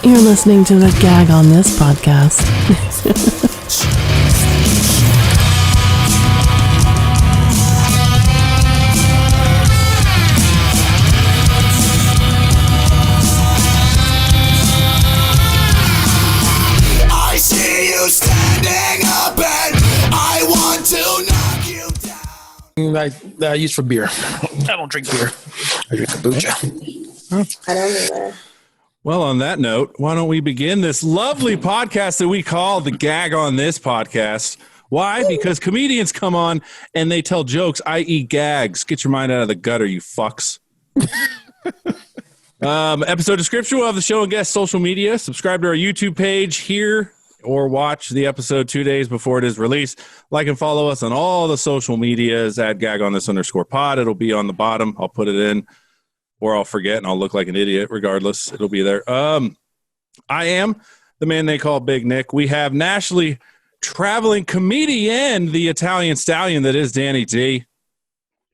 You're listening to the Gag On This podcast. I see you standing up and I want to knock you down. I use for beer. I don't drink beer. I drink kombucha. I don't either. Well, on that note, why don't we begin this lovely podcast that we call the Gag On This podcast? Why? Because comedians come on and they tell jokes, i.e. gags. Get your mind out of the gutter, you fucks. Episode description of the show and guest social media. Subscribe to our YouTube page here or watch the episode 2 days before it is released. Like and follow us on all the social medias at @GagOnThis_pod. It'll be on the bottom. I'll put it in. Or I'll forget and I'll look like an idiot. Regardless, it'll be there. I am the man they call Big Nick. We have nationally traveling comedian, the Italian stallion that is Danni D.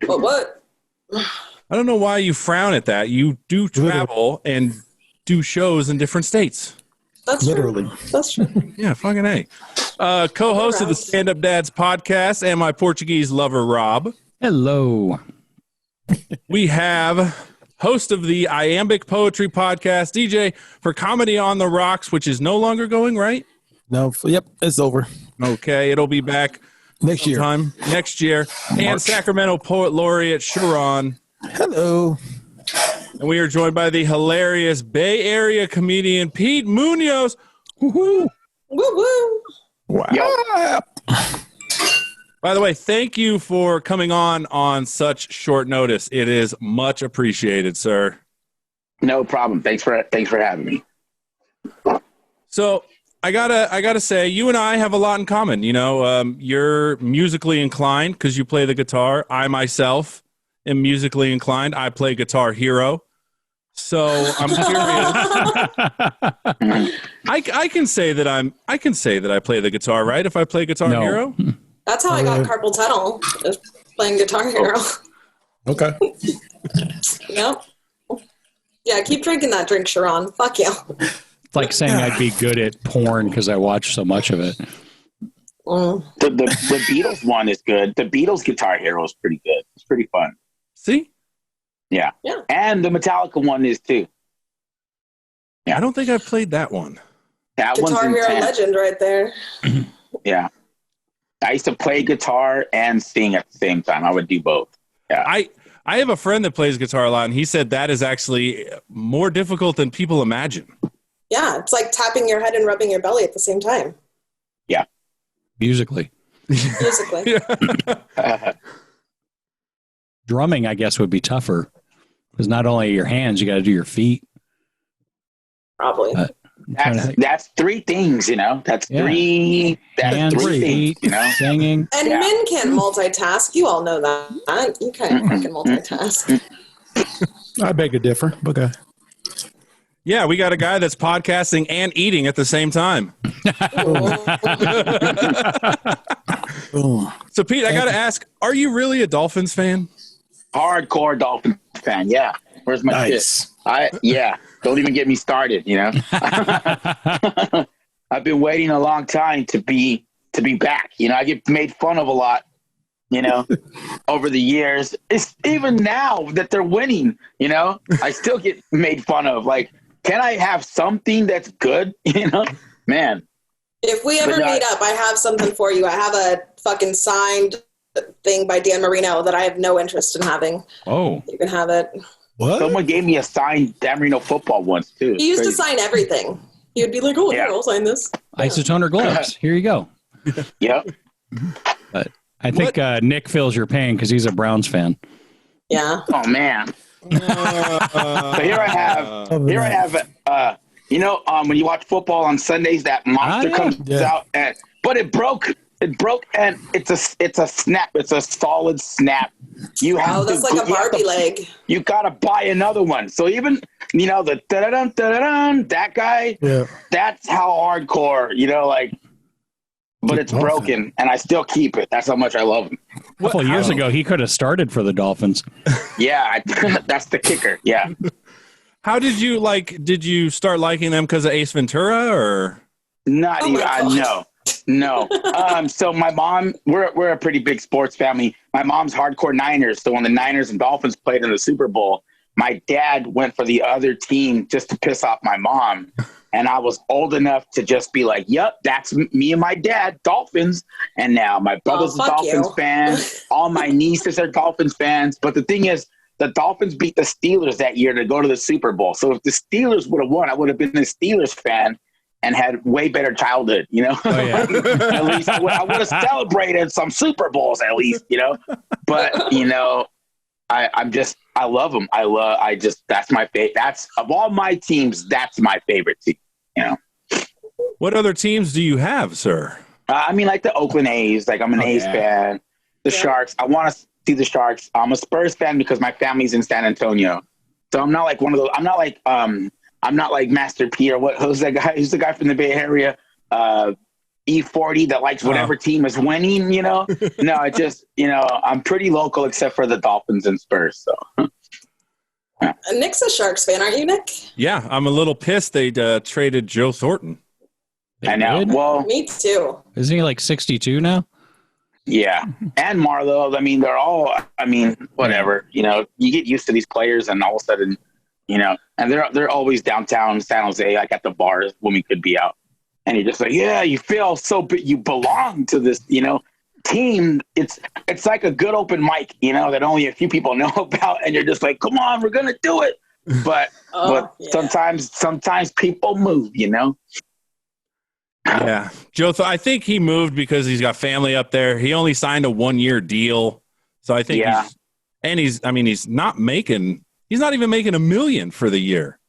What? I don't know why you frown at that. You do travel and do shows in different states. That's Literally. True. That's true. Yeah, fucking A. Co-host of the Stand Up Dads podcast and my Portuguese lover, Rob. Hello. We have host of the Iambic Poetry podcast, DJ for Comedy on the Rocks, which is no longer going, right? No, yep, it's over. Okay, it'll be back Next year. Next year. And Sacramento Poet Laureate CharRon. Hello. And we are joined by the hilarious Bay Area comedian Pete Munoz. Woohoo. Woo woo. Wow. By the way, thank you for coming on such short notice. It is much appreciated, sir. No problem. Thanks for having me. So I gotta say, you and I have a lot in common. You know, you're musically inclined because you play the guitar. I myself am musically inclined. I play Guitar Hero. So I'm curious. I can say that I play the guitar, right? If I play Guitar Hero. That's how I got carpal tunnel, is playing Guitar Hero. Okay. Yep. Yeah, keep drinking that drink, CharRon. Fuck you. It's like saying I'd be good at porn because I watch so much of it. The Beatles one is good. The Beatles Guitar Hero is pretty good. It's pretty fun. See? Yeah. And the Metallica one is too. Yeah. I don't think I've played that one. That Guitar one's Hero intense. legend right there. Yeah. I used to play guitar and sing at the same time. I would do both. Yeah. I have a friend that plays guitar a lot, and he said that is actually more difficult than people imagine. Yeah, it's like tapping your head and rubbing your belly at the same time. Yeah. Musically. Musically. Drumming, I guess, would be tougher because not only your hands, you got to do your feet. Probably. That's three things, you know. That's three. That's hands, three things, you know. Singing. And men can't multitask. You all know that. You can't fucking multitask. I beg to differ. Okay. Yeah, we got a guy that's podcasting and eating at the same time. So, Pete, I got to ask, are you really a Dolphins fan? Hardcore Dolphins fan. Yeah. Where's my shit? Don't even get me started, you know. I've been waiting a long time to be back. You know, I get made fun of a lot, you know, over the years. It's even now that they're winning, you know, I still get made fun of. Like, can I have something that's good? You know, man. If we ever meet up, I have something for you. I have a fucking signed thing by Dan Marino that I have no interest in having. Oh. You can have it. What? Someone gave me a signed Dan Marino football once, too. He used to sign everything. He would be like, oh, here, I'll sign this. Isotoner gloves. Here you go. Yep. But I think Nick feels your pain because he's a Browns fan. Yeah. Oh, man. So here I have, you know, when you watch football on Sundays, that monster comes out, but it broke, and it's a snap. It's a solid snap. You have that's like a Barbie leg. You gotta buy another one. So even, you know, the da-da-dum, that guy, that's how hardcore, you know, like, but it's broken, and I still keep it. That's how much I love him. A couple of years ago, he could have started for the Dolphins. Yeah, that's the kicker. Yeah. How did you did you start liking them because of Ace Ventura or? Not even, no. So my mom, we're a pretty big sports family. My mom's hardcore Niners. So when the Niners and Dolphins played in the Super Bowl, my dad went for the other team just to piss off my mom. And I was old enough to just be like, yep, that's me and my dad, Dolphins. And now my brother's a Dolphins fan. All my nieces are Dolphins fans. But the thing is, the Dolphins beat the Steelers that year to go to the Super Bowl. So if the Steelers would have won, I would have been a Steelers fan and had way better childhood, you know? Oh, yeah. At least I would have celebrated some Super Bowls at least, you know? But, you know, I love them. That's my favorite. That's, of all my teams, that's my favorite team, you know? What other teams do you have, sir? I mean, like the Oakland A's. Like, I'm an A's fan. The Sharks. I want to see the Sharks. I'm a Spurs fan because my family's in San Antonio. So I'm not like one of those. I'm not like Master P or who's that guy? Who's the guy from the Bay Area? E40 that likes whatever team is winning, you know? No, I just, you know, I'm pretty local except for the Dolphins and Spurs. So. Nick's a Sharks fan, aren't you, Nick? Yeah, I'm a little pissed they traded Joe Thornton. I know. Did? Well, Me too. Isn't he like 62 now? yeah. And Marlowe, I mean, they're all, I mean, whatever, you know, you get used to these players and all of a sudden, you know, and they're always downtown San Jose, like at the bars when we could be out. And you're just like, yeah, you feel so, you belong to this, you know, team. It's like a good open mic, you know, that only a few people know about. And you're just like, come on, we're going to do it. But, sometimes people move, you know? Yeah. Joe, I think he moved because he's got family up there. He only signed a 1-year deal. So I think he's not even making $1 million for the year.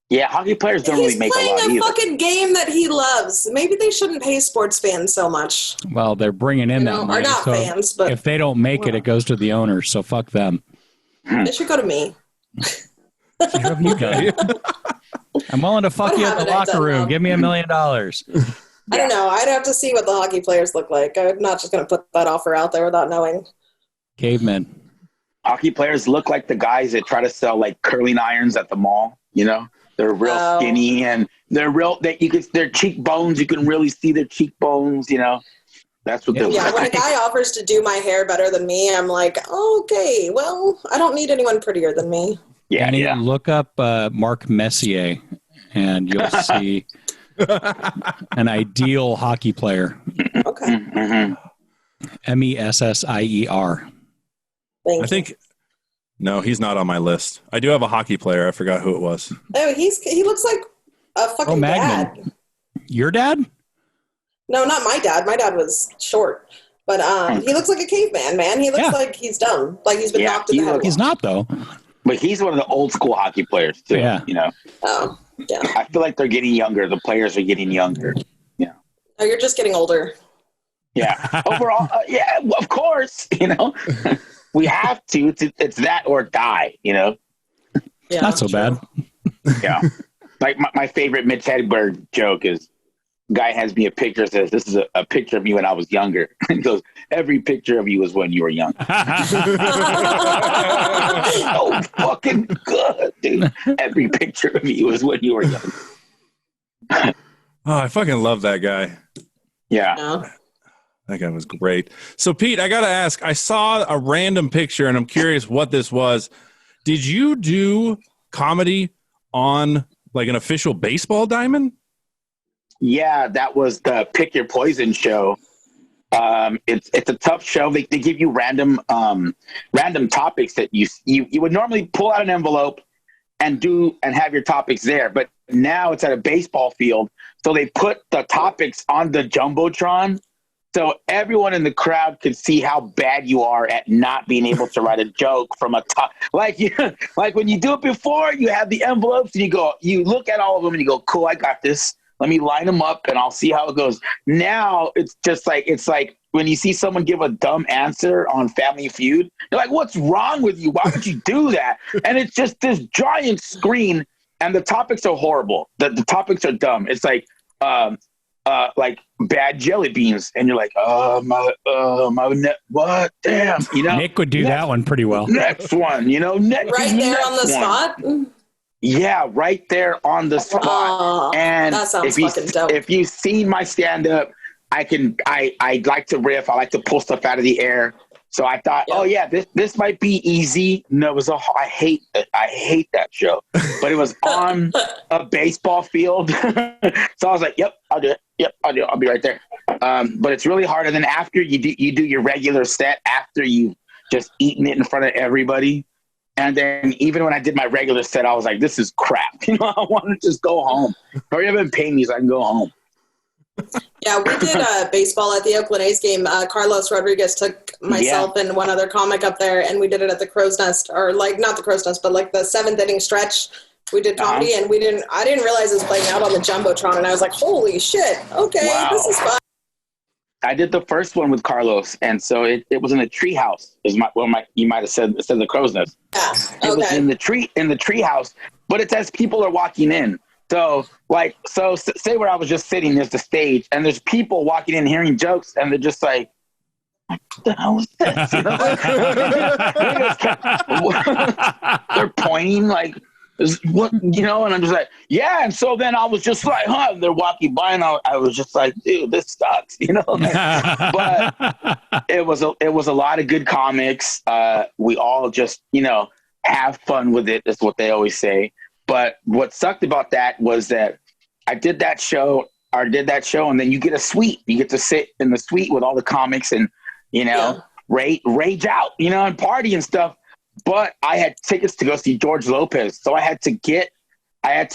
Yeah, hockey players don't really make a lot either. He's playing a fucking game that he loves. Maybe they shouldn't pay sports fans so much. Well, they're bringing in that money. Or not so fans, but if they don't make it goes to the owners. So fuck them. It should go to me. What have you done? I'm willing to fuck you at the locker room. Give me $1 million. I don't know. I'd have to see what the hockey players look like. I'm not just going to put that offer out there without knowing. Cavemen. Hockey players look like the guys that try to sell like curling irons at the mall, you know? They're real skinny and they're their cheekbones, you can really see their cheekbones, you know? That's what they're like. When a guy offers to do my hair better than me, I'm like, okay, well, I don't need anyone prettier than me. Yeah. Look up Mark Messier and you'll see an ideal hockey player. Okay. Mm-hmm. Messier. I think. No, he's not on my list. I do have a hockey player. I forgot who it was. Oh, he looks like a fucking dad. Your dad? No, not my dad. My dad was short. But he looks like a caveman, man. He looks like he's dumb. Like he's been knocked in the head. He's not, though. But he's one of the old school hockey players, too. Yeah. You know? Oh, yeah. I feel like they're getting younger. The players are getting younger. Yeah. Oh, you're just getting older. Yeah. Overall, yeah, of course, you know. We have to. It's that or die, you know? Yeah, not so bad. Yeah. Like my favorite Mitch Hedberg joke is, guy hands me a picture, says, this is a picture of me when I was younger. And he goes, every picture of you was when you were young. Oh, fucking good, dude. Every picture of you was when you were young. Oh, I fucking love that guy. Yeah. That guy was great. So, Pete, I got to ask, I saw a random picture, and I'm curious what this was. Did you do comedy on, like, an official baseball diamond? Yeah, that was the Pick Your Poison show. It's a tough show. They give you random topics that you would normally pull out an envelope and have your topics there. But now it's at a baseball field. So they put the topics on the Jumbotron. So everyone in the crowd could see how bad you are at not being able to write a joke from a top. Like when you do it before, you have the envelopes and you look at all of them and you go, cool, I got this. Let me line them up and I'll see how it goes. Now it's like when you see someone give a dumb answer on Family Feud, you're like, what's wrong with you? Why would you do that? And it's just this giant screen and the topics are horrible. The topics are dumb. It's like bad jelly beans, and you're like, what? Damn, you know. Nick would do that one pretty well. Next one, you know, right there on the spot. Yeah, right there on the spot. Oh, And that sounds fucking dope. if you've seen my stand up, I like to riff. I like to pull stuff out of the air. So I thought, oh yeah, this might be easy. No, it was I hate that show, but it was on a baseball field. So I was like, yep, I'll do it. Yep, I'll do it. I'll be right there. But it's really harder than after you do your regular set after you've just eaten it in front of everybody. And then even when I did my regular set, I was like, this is crap. You know, I want to just go home. Hurry up and pay me so I can go home. Yeah, we did baseball at the Oakland A's game. Carlos Rodriguez took myself and one other comic up there, and we did it at the Crow's Nest, or like not the Crow's Nest, but like the 7th inning stretch. We did comedy, and I didn't realize it was playing out on the Jumbotron, and I was like, holy shit, okay, wow. This is fun. I did the first one with Carlos, and so it was in a tree house. You might have said the Crow's Nest. Yeah, okay. It was in the tree house, but it's as people are walking in. So say where I was just sitting, there's the stage, and there's people walking in hearing jokes, and they're just like, what the hell is this? You know? They're pointing like, what, you know, and I'm just like, yeah. And so then I was just like, and they're walking by, and I was just like, dude, this sucks, you know. But it was a lot of good comics. We all just, you know, have fun with it. Is what they always say. But what sucked about that was that I did that show, and then you get a suite. You get to sit in the suite with all the comics and, you know, rage out, you know, and party and stuff. But I had tickets to go see George Lopez. So I had to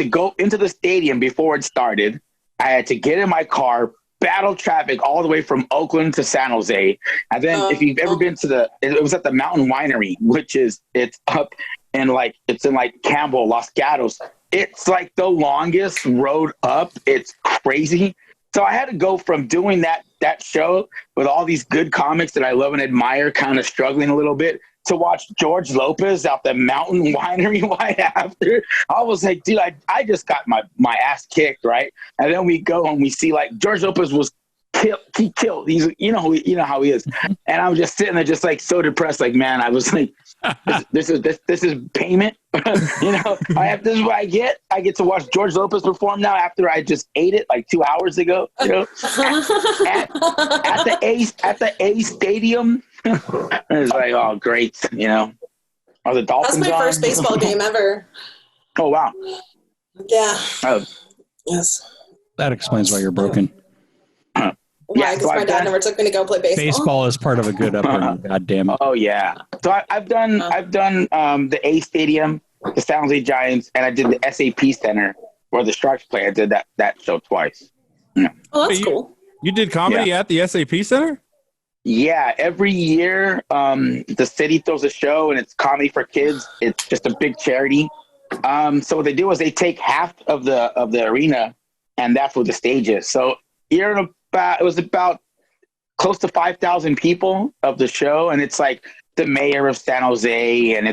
go into the stadium before it started. I had to get in my car, battle traffic all the way from Oakland to San Jose. And then if you've ever been to it was at the Mountain Winery, which it's up in Campbell, Los Gatos. It's like the longest road up. It's crazy. So I had to go from doing that show with all these good comics that I love and admire, kind of struggling a little bit, to watch George Lopez out the Mountain Winery right after. I was like, dude, I just got my ass kicked, right? And then we go and we see like George Lopez was killed. He killed. He's you know how he is. And I was just sitting there, just like so depressed. Like, man, I was like, this is payment. You know, this is what I get. I get to watch George Lopez perform now after I just ate it like 2 hours ago. You know, at the A Stadium. It's like, oh, great. You know, are the Dolphins? That's my first baseball game ever. Oh wow. Yeah. Oh. Yes. That explains why you're broken. Yeah, because my dad never took me to go play baseball. Baseball is part of a good upbringing. God damn it. Oh yeah. So I've done the A Stadium, the San Jose Giants, and I did the SAP Center where the Sharks play. I did that show twice. Yeah. Oh, that's cool. You did comedy at the SAP Center? Yeah, every year the city throws a show, and it's comedy for kids. It's just a big charity. So what they do is they take half of the arena, and that's what the stage is. So it was about close to 5,000 people of the show, and it's like the mayor of San Jose, and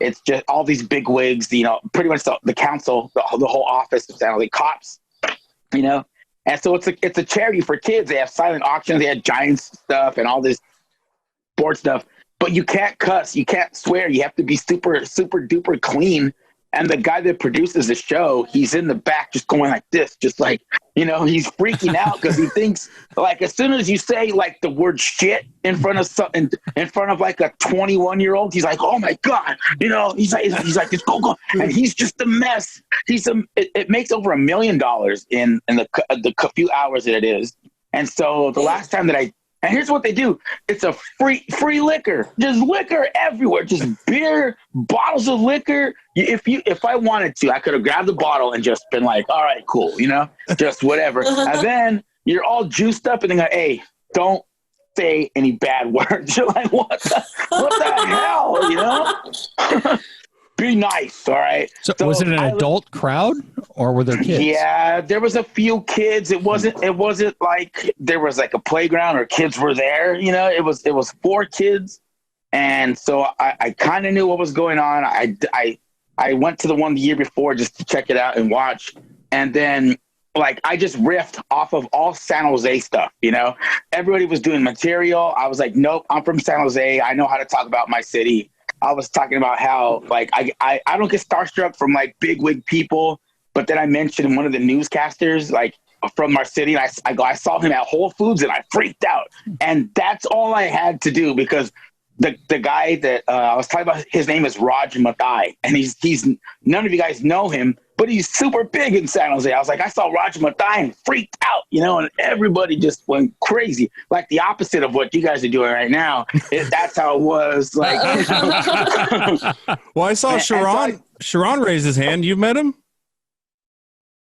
it's just all these big wigs, you know, pretty much the council, the whole office of San Jose, cops, you know. And so it's a charity for kids. They have silent auctions, they have Giants stuff and all this sports stuff, but you can't cuss, you can't swear, you have to be super, super duper clean. And the guy that produces the show, he's in the back just going like this, just like, you know, he's freaking out because he thinks like as soon as you say like the word shit in front of like a 21-year-old, he's like, oh my God, you know, he's like, just go. And he's just a mess. It makes over $1 million in the few hours that it is. And so the last time that and here's what they do. It's a free liquor. Just liquor everywhere. Just beer, bottles of liquor. If I wanted to, I could have grabbed the bottle and just been like, all right, cool, you know, just whatever. And then you're all juiced up and then go, hey, don't say any bad words. You're like, what the hell, you know? Be nice, all right? So was it an adult crowd or were there kids? Yeah, there was a few kids. It wasn't like there was like a playground or kids were there, you know. It was 4 kids. And so I kind of knew what was going on. I went to the one the year before just to check it out and watch. And then like I just riffed off of all San Jose stuff, you know. Everybody was doing material. I was like, nope, I'm from San Jose. I know how to talk about my city. I was talking about how like I don't get starstruck from like big wig people, but then I mentioned one of the newscasters like from our city, and I saw him at Whole Foods and I freaked out, and that's all I had to do because the guy that I was talking about, his name is Raj Mathai, and he's none of you guys know him, but he's super big in San Jose. I was like, I saw Raj Mathai and freaked out, and everybody just went crazy, like the opposite of what you guys are doing right now. That's how it was. Like, well, I saw CharRon. CharRon raised his hand. You met him?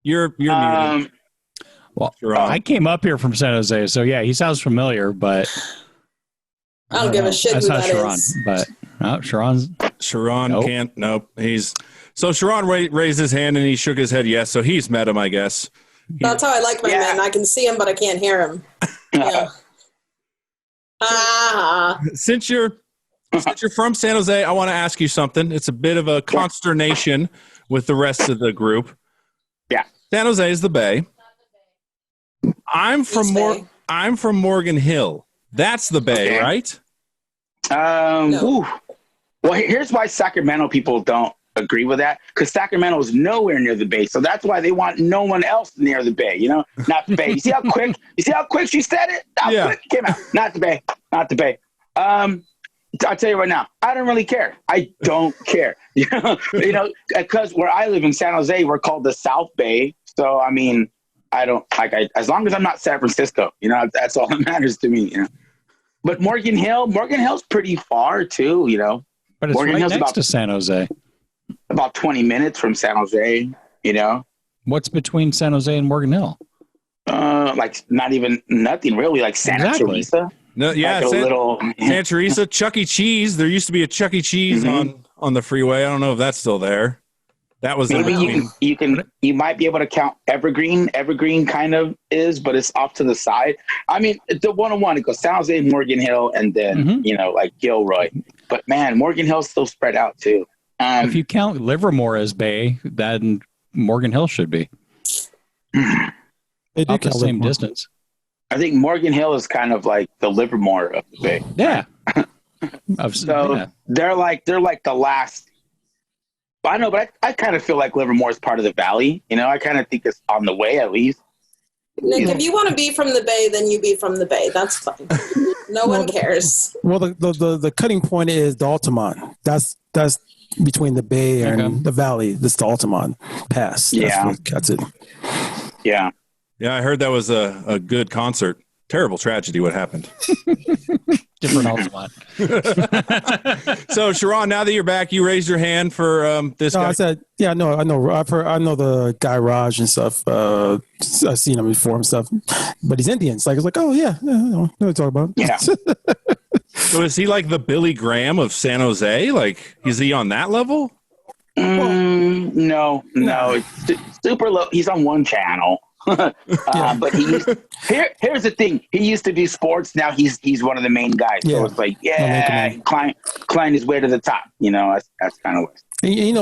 You're muted. Well, I came up here from San Jose, so yeah, he sounds familiar, but I don't give a shit who that is. But CharRon nope. Can't. Nope. CharRon raised his hand and he shook his head. Yes, so he's met him, I guess. That's how I like my men. I can see him, but I can't hear him. Yeah. Since you're from San Jose, I want to ask you something. It's a bit of a consternation with the rest of the group. Yeah. San Jose is the Bay. I'm from Morgan Hill. That's the Bay, right? No. Well, here's why Sacramento people don't agree with that, because Sacramento is nowhere near the Bay, so that's why they want no one else near the Bay. Not the Bay. You see how quick she said it? Quick it came out. Not the Bay. I'll tell you right now, I don't really care. I don't care. Because where I live in San Jose, we're called the South Bay. So I mean, I don't as long as I'm not San Francisco, that's all that matters to me. But Morgan Hill's pretty far too, But it's Morgan right Hill's next to San Jose. About 20 minutes from San Jose, What's between San Jose and Morgan Hill? Like nothing really, like Santa Teresa. No, yeah, like Santa Teresa, Chuck E. Cheese. There used to be a Chuck E. Cheese on the freeway. I don't know if that's still there. That was maybe you might be able to count Evergreen. Evergreen kind of is, but it's off to the side. I mean, the 101, it goes San Jose, Morgan Hill, and then like Gilroy. But man, Morgan Hill's still spread out too. If you count Livermore as Bay, then Morgan Hill should be about the same distance. I think Morgan Hill is kind of like the Livermore of the Bay. Yeah. They're like the last. I know, but I kind of feel like Livermore is part of the Valley. I kind of think it's on the way at least. Nick, if you want to be from the Bay, then you be from the Bay. That's fine. No one cares. Well, the cutting point is the Altamont. That's between the Bay and the Valley. That's the Altamont Pass. That's it. Yeah. Yeah, I heard that was a good concert. Terrible tragedy what happened. Different Altamont. So, CharRon, now that you're back, you raised your hand for this guy. I said, I know. I know the guy Raj and stuff. I've seen him before and stuff. But he's Indian. It's like, oh, yeah, I know what you're talking about. Yeah. So is he like the Billy Graham of San Jose? Like, is he on that level? No. It's super low. He's on one channel. But here's the thing. He used to do sports. Now he's one of the main guys. So it's like, climb his way to the top. That's kind of what.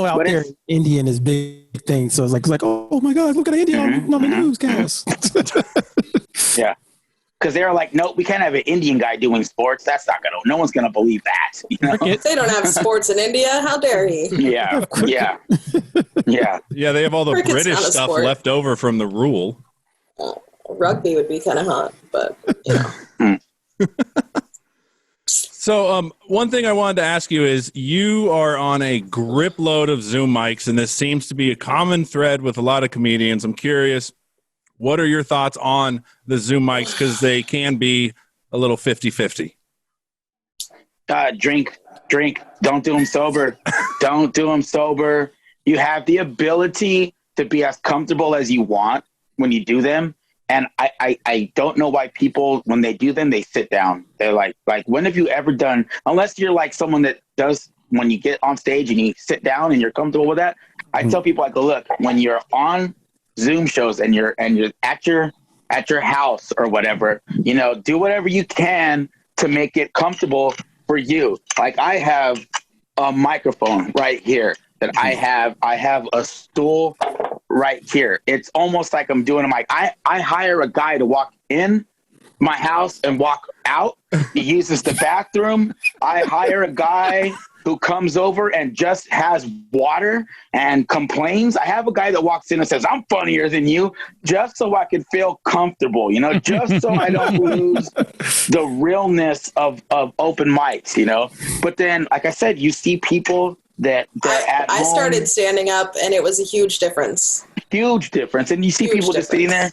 Out there, Indian is big thing. So it's like, oh my God, look at India on the news, guys. Yeah. Because they're like, no, we can't have an Indian guy doing sports. That's not no one's gonna believe that. They don't have sports in India. How dare he? Yeah. They have all the Cricket's British stuff left over from the rule. Rugby would be kind of hot, but So one thing I wanted to ask you is, you are on a grip load of Zoom mics, and this seems to be a common thread with a lot of comedians. I'm curious, what are your thoughts on the Zoom mics? Because they can be a little 50-50. Drink. Don't do them sober. Don't do them sober. You have the ability to be as comfortable as you want when you do them. And I don't know why people, when they do them, they sit down. They're like, when have you ever done, unless you're like someone that does, when you get on stage and you sit down and you're comfortable with that. I tell people, look, when you're on Zoom shows and you're at your house or whatever, do whatever you can to make it comfortable for you. Like, I have a microphone right here that I have a stool right here. It's almost like I'm doing a mic. I hire a guy to walk in my house and walk out. He uses the bathroom. I hire a guy who comes over and just has water and complains. I have a guy that walks in and says, I'm funnier than you, just so I can feel comfortable, just so I don't lose the realness of open mics, But then, like I said, you see people that at home. I started standing up, and it was a huge difference. Huge difference. And you see people just sitting there,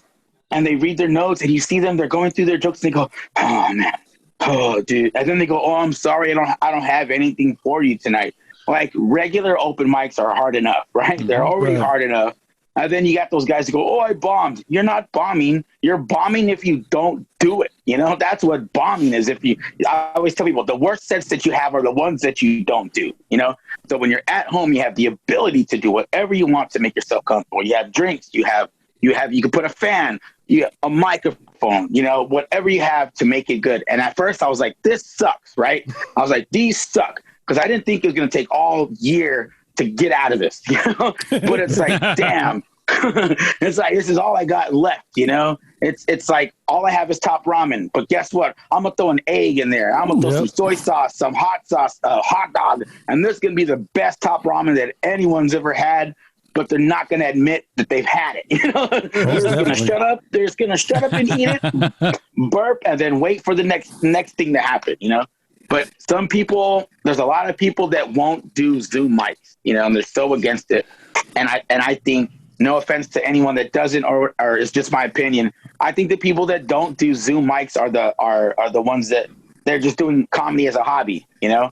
and they read their notes, and you see them, they're going through their jokes, and they go, oh, man. Oh, dude. And then they go, oh, I'm sorry. I don't have anything for you tonight. Like, regular open mics are hard enough, right? They're already hard enough. And then you got those guys who go, oh, I bombed. You're not bombing. You're bombing if you don't do it. That's what bombing is. I always tell people the worst sets that you have are the ones that you don't do, So when you're at home, you have the ability to do whatever you want to make yourself comfortable. You have drinks. You can put a fan, a microphone, whatever you have to make it good. And at first I was like, this sucks, right? I was like, these suck. Because I didn't think it was going to take all year to get out of this, But it's like, damn. It's like, this is all I got left, It's like, all I have is top ramen. But guess what? I'm going to throw an egg in there. I'm going to throw some soy sauce, some hot sauce, a hot dog. And this is going to be the best top ramen that anyone's ever had. But they're not going to admit that they've had it. They're just going to shut up. They're just going to shut up and eat it, burp, and then wait for the next thing to happen, But some people, there's a lot of people that won't do Zoom mics, and they're so against it. And I think, no offense to anyone that doesn't, or it's just my opinion, I think the people that don't do Zoom mics are the ones that they're just doing comedy as a hobby, Yeah.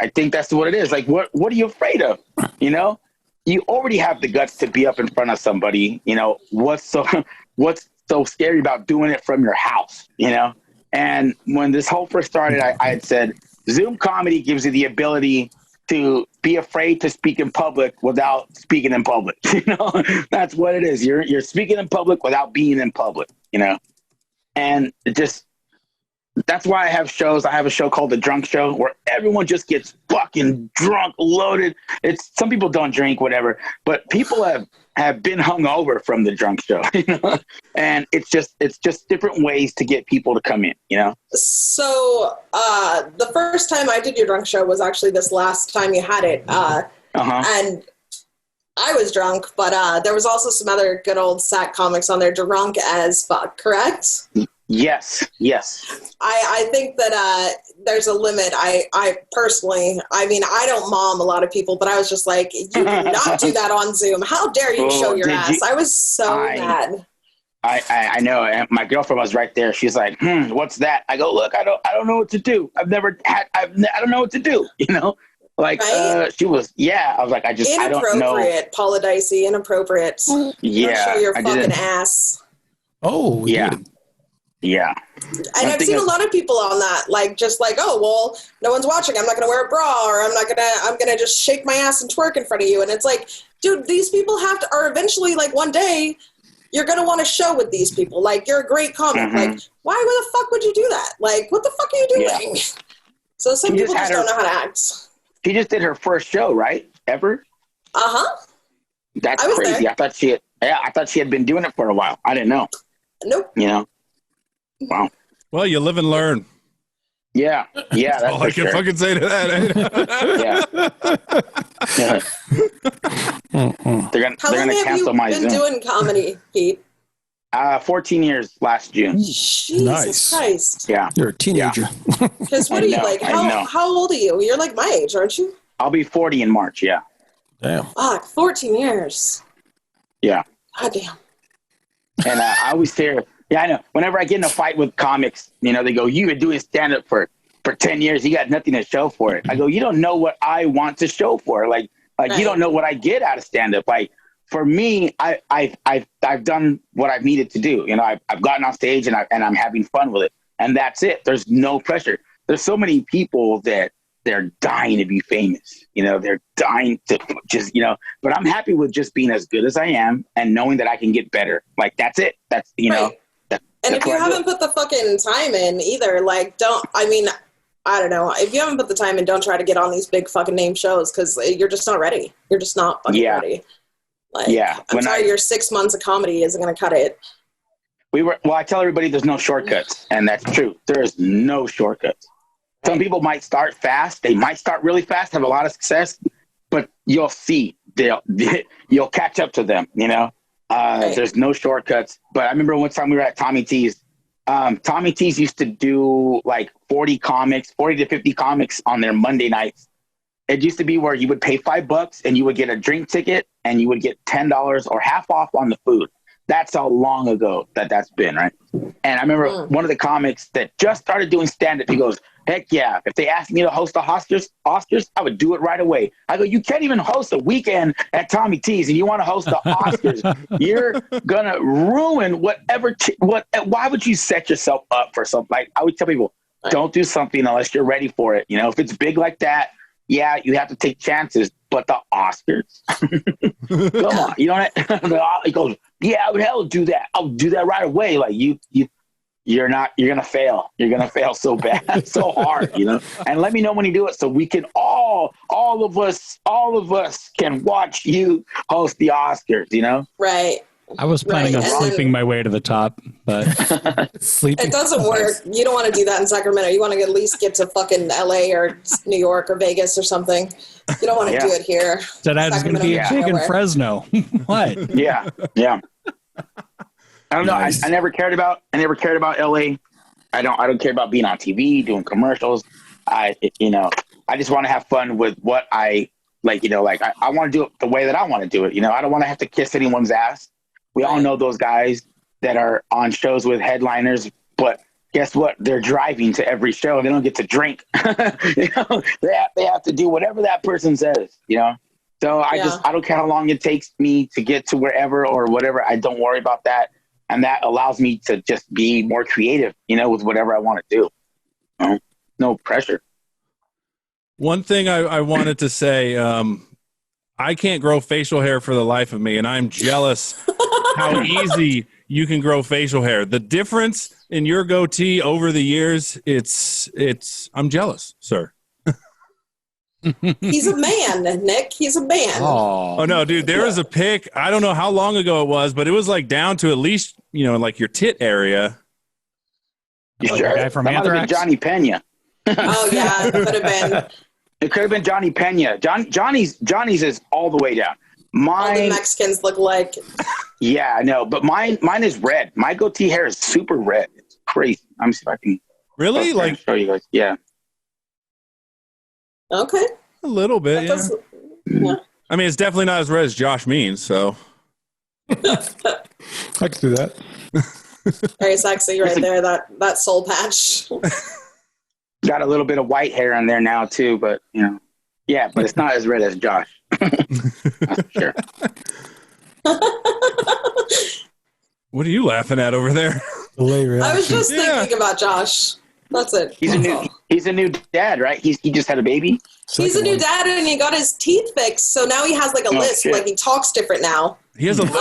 I think that's what it is. Like, what are you afraid of? You already have the guts to be up in front of somebody. What's so scary about doing it from your house? And when this whole first started, I had said Zoom comedy gives you the ability to be afraid to speak in public without speaking in public. That's what it is. You're speaking in public without being in public. And it just. That's why I have shows. I have a show called The Drunk Show where everyone just gets fucking drunk, loaded. Some people don't drink, whatever, but people have been hungover from The Drunk Show, and it's just different ways to get people to come in, So the first time I did your Drunk Show was actually this last time you had it. And I was drunk, but there was also some other good old sack comics on there, drunk as fuck, correct? Yes. I think that there's a limit. I personally, I don't mom a lot of people, but I was just like, you cannot do that on Zoom. How dare you show your ass? I was so mad. I know. And my girlfriend was right there. She's like, what's that? I go, look, I don't know what to do. I don't know what to do, Like, right? She was, I was like, I don't know. Inappropriate, Paula Dicey, inappropriate. Yeah. Show your fucking ass. Oh, yeah. Yeah. And I've seen a lot of people on that, oh, well, no one's watching. I'm not going to wear a bra, or I'm going to just shake my ass and twerk in front of you. And it's like, dude, these people are eventually, one day you're going to want to show with these people. Like, you're a great comic. Mm-hmm. Why the fuck would you do that? What the fuck are you doing? Yeah. So some people just don't know how to act. She just did her first show, right? Ever? Uh-huh. That's crazy. There. I thought she had been doing it for a while. I didn't know. Nope. Wow. Well, you live and learn. Yeah. That's all I can fucking say to that. They're gonna cancel my Zoom. How long have you been doing comedy, Pete? 14 years last June. Jesus Christ. Yeah. You're a teenager. Because what are you like? How old are you? You're like my age, aren't you? I'll be 40 in March. Yeah. Damn. 14 years. Yeah. God damn. And I always hear. Yeah, I know. Whenever I get in a fight with comics, they go, you've been doing stand-up for 10 years. You got nothing to show for it. I go, you don't know what I want to show for. Right. You don't know what I get out of stand-up. For me, I've done what I've needed to do. I've gotten on stage and I'm having fun with it. And that's it. There's no pressure. There's so many people that they're dying to be famous. They're dying to just, but I'm happy with just being as good as I am and knowing that I can get better. That's it. That's, right. And if you haven't put the fucking time in either, I don't know. If you haven't put the time in, don't try to get on these big fucking name shows because you're just not ready. You're just not fucking ready. I'm sorry, your 6 months of comedy isn't going to cut it. I tell everybody there's no shortcuts, and that's true. There is no shortcuts. Some people might start fast. They might start really fast, have a lot of success, but you'll see you'll catch up to them. There's no shortcuts. But I remember one time we were at Tommy T's. Tommy T's used to do like 40 to 50 comics on their Monday nights. It used to be where you would pay $5 and you would get a drink ticket and you would get $10 or half off on the food. That's how long ago that's been, right? And I remember one of the comics that just started doing stand-up, he goes, heck yeah, if they asked me to host the Oscars, I would do it right away. I go, you can't even host a weekend at Tommy T's and you want to host the Oscars. You're going to ruin whatever. Why would you set yourself up for something? Like I would tell people, don't do something unless you're ready for it. If it's big like that, yeah, you have to take chances, but the Oscars, come on, he goes, yeah, I would hell do that. I'll do that right away. Like you're going to fail. You're going to fail so bad, so hard, and let me know when you do it. So we can all of us can watch you host the Oscars, Right. I was planning on sleeping my way to the top, but it doesn't work. You don't want to do that in Sacramento. You want to at least get to fucking LA or New York or Vegas or something. You don't want to do it here. Said I was going to be big in Fresno. What? Yeah. I don't know. I never cared about LA. I don't care about being on TV, doing commercials. I just want to have fun with what I like. I want to do it the way that I want to do it. I don't want to have to kiss anyone's ass. We all know those guys that are on shows with headliners, but guess what? They're driving to every show. They don't get to drink. They have to do whatever that person says, So I don't care how long it takes me to get to wherever or whatever. I don't worry about that. And that allows me to just be more creative, with whatever I want to do. No pressure. One thing I wanted to say, I can't grow facial hair for the life of me, and I'm jealous how easy you can grow facial hair. The difference in your goatee over the years, I'm jealous, sir. He's a man, Nick. He's a man. Oh no, dude, there was a pic. I don't know how long ago it was, but it was like down to at least, like your tit area. You sure? Guy from That might have been Johnny Pena. Oh yeah, it could have been. It could have been Johnny Pena. Johnny's is all the way down. All the Mexicans look like. Yeah, I know, but mine is red. My goatee hair is super red. It's crazy. I'm see if I can really show you guys. Yeah. Okay. A little bit. Yeah. I mean, it's definitely not as red as Josh means. So I could do that. Very sexy, right there. That soul patch. Got a little bit of white hair on there now too, but yeah, but it's not as red as Josh. That's for sure. What are you laughing at over there? I was just thinking about Josh. That's it. He's a new dad, right? He just had a baby. He's a new dad, and he got his teeth fixed. So now he has like a lisp. Shit. Like he talks different now. He has a lisp?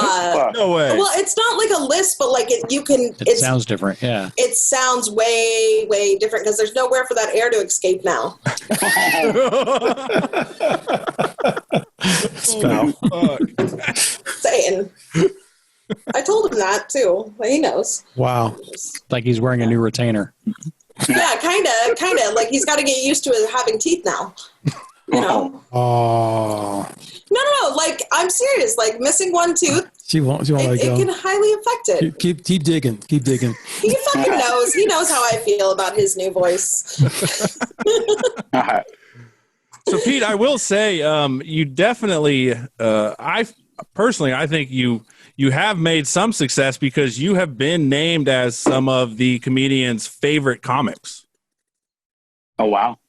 No way. Well, it's not like a lisp, but like it sounds different. Yeah. It sounds way, way different because there's nowhere for that air to escape now. Saying. I told him that too. But he knows. Wow. Like he's wearing a new retainer. Yeah, kind of. Like he's got to get used to having teeth now. Oh. No. Like I'm serious. Like missing one tooth. She won't let go. It can highly affect it. Keep digging. Keep digging. He fucking knows. He knows how I feel about his new voice. So Pete, I will say, you definitely. I think you have made some success because you have been named as some of the comedians' favorite comics. Oh wow.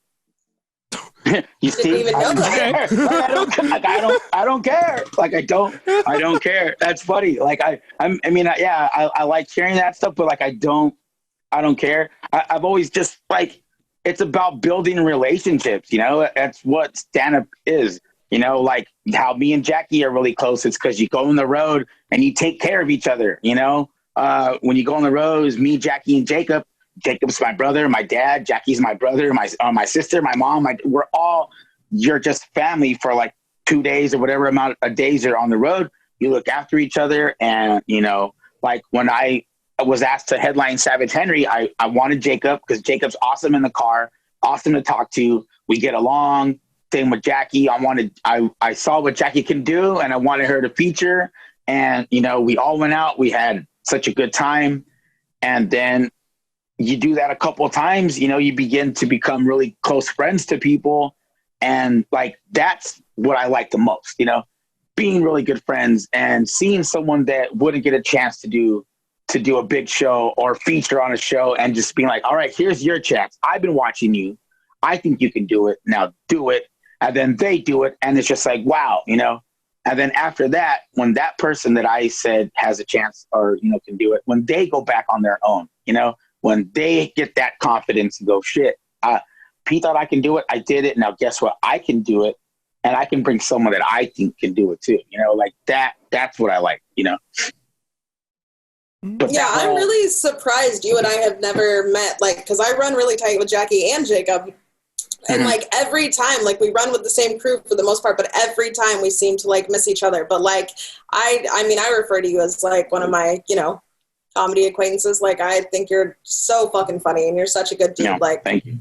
You see, even know that. I don't care. Like I don't care. That's funny. Like I like sharing that stuff, but like I don't care. I've always just like, it's about building relationships. That's what stand-up is. Like how me and Jackie are really close. It's because you go on the road and you take care of each other. When you go on the road, it's me, Jackie, and Jacob. Jacob's my brother, my dad. Jackie's my brother, my sister, my mom. You're just family for like 2 days or whatever amount of days you're on the road. You look after each other. And, like when I was asked to headline Savage Henry, I wanted Jacob because Jacob's awesome in the car. awesome to talk to. We get along. Same with Jackie. I saw what Jackie can do, and I wanted her to feature. And, you know, we all went out. We had such a good time. And then you do that a couple of times, you know, you begin to become really close friends to people. And like, that's what I like the most, you know, being really good friends and seeing someone that wouldn't get a chance to do a big show or feature on a show and just being like, all right, here's your chance. I've been watching you. I think you can do it. Now do it. And then they do it. And it's just like, wow, you know. And then after that, when that person that I said has a chance or, you know, can do it, when they go back on their own, you know, when they get that confidence and go, shit, Pete thought I can do it. I did it. Now guess what? I can do it. And I can bring someone that I think can do it too. You know, like that's what I like, you know. But yeah, I'm really surprised you and I have never met, like, because I run really tight with Jackie and Jacob. And like every time, like we run with the same crew for the most part, but every time we seem to like miss each other. But like, I mean, I refer to you as like one of my, you know, comedy acquaintances. Like, I think you're so fucking funny and you're such a good dude. Yeah, like, thank you.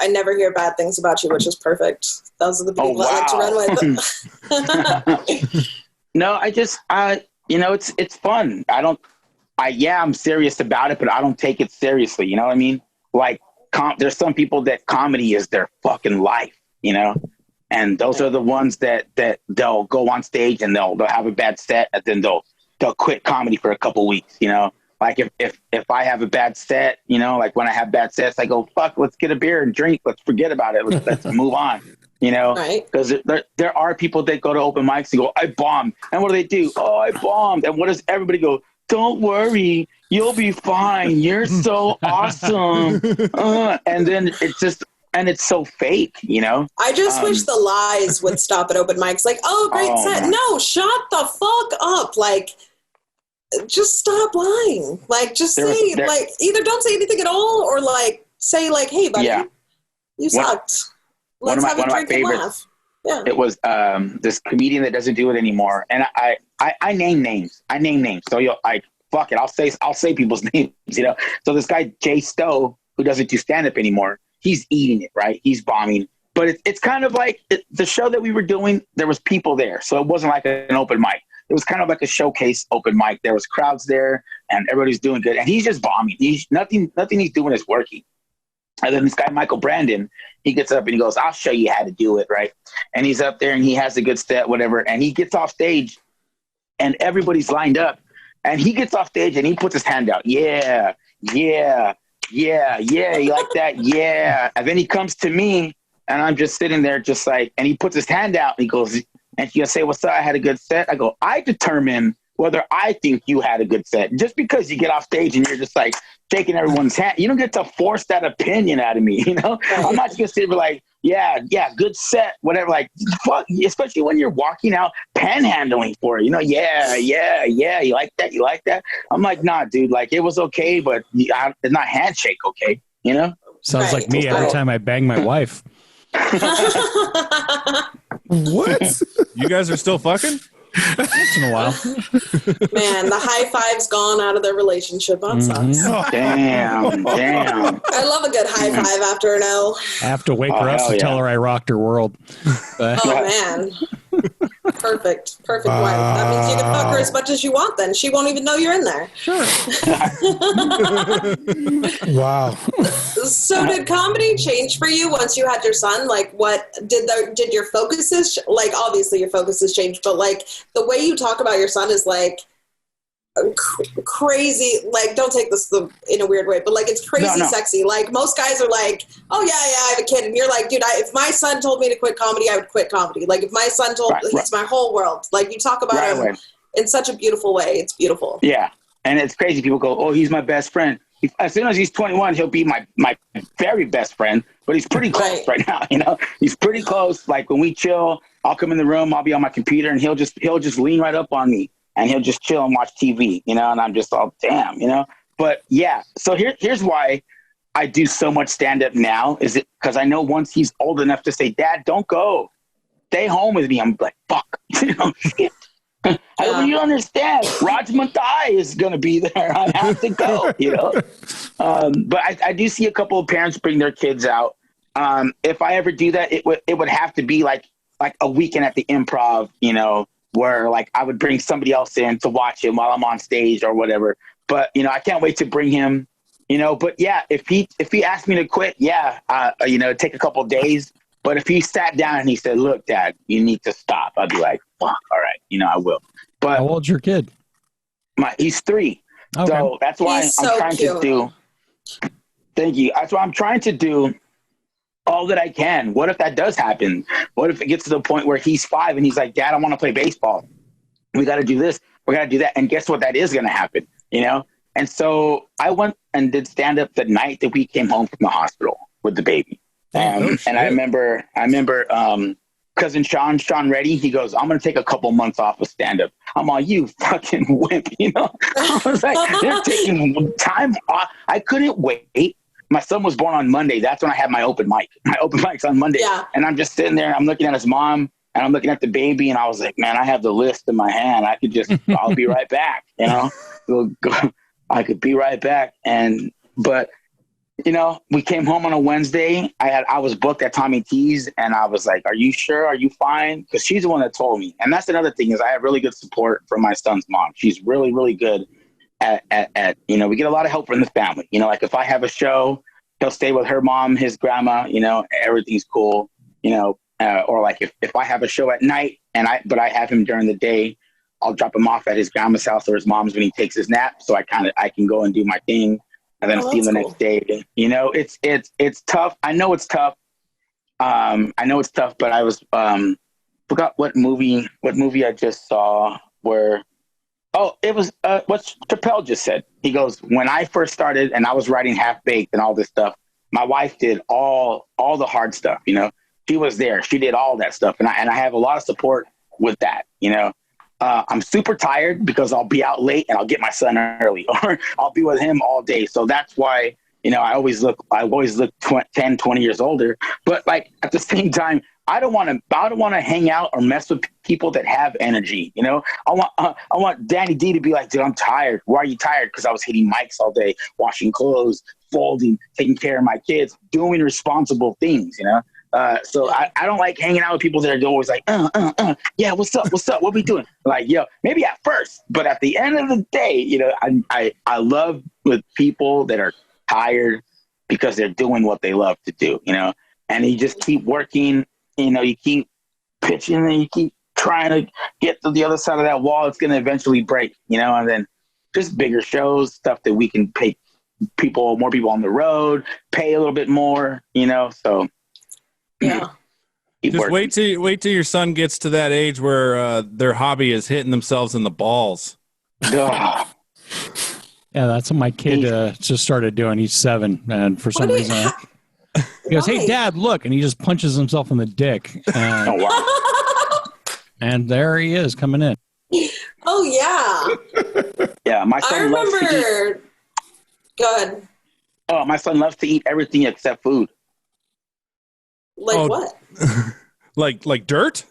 I never hear bad things about you, which is perfect. Those are the people I like to run with. No, you know, it's fun. I'm serious about it, but I don't take it seriously. You know what I mean? Like, there's some people that comedy is their fucking life, you know? And those are the ones that they'll go on stage and they'll have a bad set and then they'll quit comedy for a couple weeks, you know? Like if I have a bad set, you know, like when I have bad sets, I go, fuck, let's get a beer and drink. Let's forget about it. Let's move on, you know? Because there are people that go to open mics and go, I bombed. And what do they do? Oh, I bombed. And what does everybody go? Don't worry, you'll be fine. You're so awesome. And then it's so fake, you know? I just wish the lies would stop at open mics. Like, oh, great set. Man. No, shut the fuck up. Like, just stop lying. Like, just say, like, either don't say anything at all or, like, say, like, hey, buddy, you sucked. Let's have a drink and laugh. Yeah. It was this comedian that doesn't do it anymore. And I name names. So you're like, fuck it. I'll say people's names, you know? So this guy, Jay Stowe, who doesn't do stand-up anymore, he's eating it, right? He's bombing. But it's kind of like the show that we were doing, there was people there. So it wasn't like an open mic. It was kind of like a showcase open mic. There was crowds there and everybody's doing good. And he's just bombing. Nothing he's doing is working. And then this guy, Michael Brandon, he gets up and he goes, I'll show you how to do it, right? And he's up there and he has a good set, whatever. And he gets off stage and everybody's lined up. And he gets off stage and he puts his hand out. Yeah. You like that? Yeah. And then he comes to me and I'm just sitting there just like, and he puts his hand out and he goes, and you say, what's up? I had a good set. I go, I determine whether I think you had a good set. Just because you get off stage and you're just like shaking everyone's hand, you don't get to force that opinion out of me, you know? I'm not just gonna sit there like, yeah, good set, whatever. Like, fuck, especially when you're walking out panhandling for it, you know? Yeah, you like that? I'm like, nah, dude, like it was okay, but it's not handshake okay, you know? Sounds like me every time I bang my wife. What? You guys are still fucking? Once in a while. Man, the high five's gone out of their relationship. That sucks. Damn. I love a good high five after an L. I have to wake her up to tell her I rocked her world. Oh, man. Perfect wife. That means you can fuck her as much as you want then. She won't even know you're in there. Sure. Wow. So did comedy change for you once you had your son? Like, what did your focuses, like, obviously your focuses changed, but like the way you talk about your son is like crazy. Like, don't take this in a weird way, but like it's crazy sexy. Like most guys are like, oh yeah, I have a kid. And you're like, dude, if my son told me to quit comedy, I would quit comedy. Like if my son told, it's my whole world. Like you talk about him in such a beautiful way. It's beautiful. Yeah. And it's crazy. People go, oh, he's my best friend. As soon as he's 21, he'll be my very best friend, but he's pretty close right now. You know, he's pretty close. Like when we chill, I'll come in the room, I'll be on my computer and he'll just lean right up on me and he'll just chill and watch TV, you know, and I'm just all damn, you know, but yeah. So here's why I do so much stand up now is it because I know once he's old enough to say, Dad, don't go, stay home with me. I'm like, fuck, you know, shit. You don't understand. Raj Mathai is going to be there. I have to go, you know. But I do see a couple of parents bring their kids out, if I ever do that, it would have to be like a weekend at the Improv, you know, where like I would bring somebody else in to watch him while I'm on stage or whatever. But you know, I can't wait to bring him. You know, but yeah, if he asked me to quit, yeah, you know, take a couple of days. But if he sat down and he said, "Look, Dad, you need to stop," I'd be like, "Fuck, all right, you know, I will." But how old's your kid? He's 3, Okay. so that's why He's I'm so trying cute. to do. Thank you. That's why I'm trying to do all that I can. What if that does happen? What if it gets to the point where he's 5 and he's like, "Dad, I want to play baseball. We got to do this. We got to do that." And guess what? That is going to happen. You know. And so I went and did stand up the night that we came home from the hospital with the baby. And I remember cousin Sean Reddy, he goes, "I'm going to take a couple months off of stand up." I'm all, "You fucking wimp," you know? I was like, they're taking time off. I couldn't wait. My son was born on Monday. That's when I had my open mic. My open mic's on Monday. Yeah. And I'm just sitting there and I'm looking at his mom and I'm looking at the baby and I was like, man, I have the list in my hand. I could just, I'll be right back. You know, I could be right back. But you know, we came home on a Wednesday. I was booked at Tommy T's and I was like, "Are you sure? Are you fine?" Because she's the one that told me. And that's another thing is I have really good support from my son's mom. She's really, really good at you know, we get a lot of help from the family. You know, like if I have a show, he'll stay with her mom, his grandma, you know, everything's cool, you know, or like if I have a show at night but I have him during the day, I'll drop him off at his grandma's house or his mom's when he takes his nap. So I can go and do my thing and then see him the next day. You know, it's tough. I know it's tough. But I was, forgot what movie I just saw where, it was what Chappelle just said. He goes, "When I first started and I was writing Half Baked and all this stuff, my wife did all the hard stuff. You know, she was there. She did all that stuff. And I have a lot of support with that, you know. I'm super tired because I'll be out late and I'll get my son early or I'll be with him all day. So that's why, you know, I always look 10, 20 years older, but like at the same time, I don't want to hang out or mess with people that have energy. You know, I want Danni D to be like, "Dude, I'm tired." "Why are you tired?" "Because I was hitting mics all day, washing clothes, folding, taking care of my kids, doing responsible things, you know? So I don't like hanging out with people that are always like, yeah, what's up? What we doing? Like, yo, maybe at first, but at the end of the day, you know, I love with people that are tired because they're doing what they love to do, you know, and you just keep working, you know, you keep pitching and you keep trying to get to the other side of that wall. It's going to eventually break, you know, and then just bigger shows, stuff that we can pay more people on the road, pay a little bit more, you know, so. Yeah. Just wait till your son gets to that age where their hobby is hitting themselves in the balls. Yeah, that's what my kid just started doing. He's 7, and for some reason, he goes, "Hey, Dad, look!" and he just punches himself in the dick. Oh, wow. And there he is coming in. Oh yeah. Yeah, my son. I remember. Go ahead. Oh, my son loves to eat everything except food. Like what? like dirt?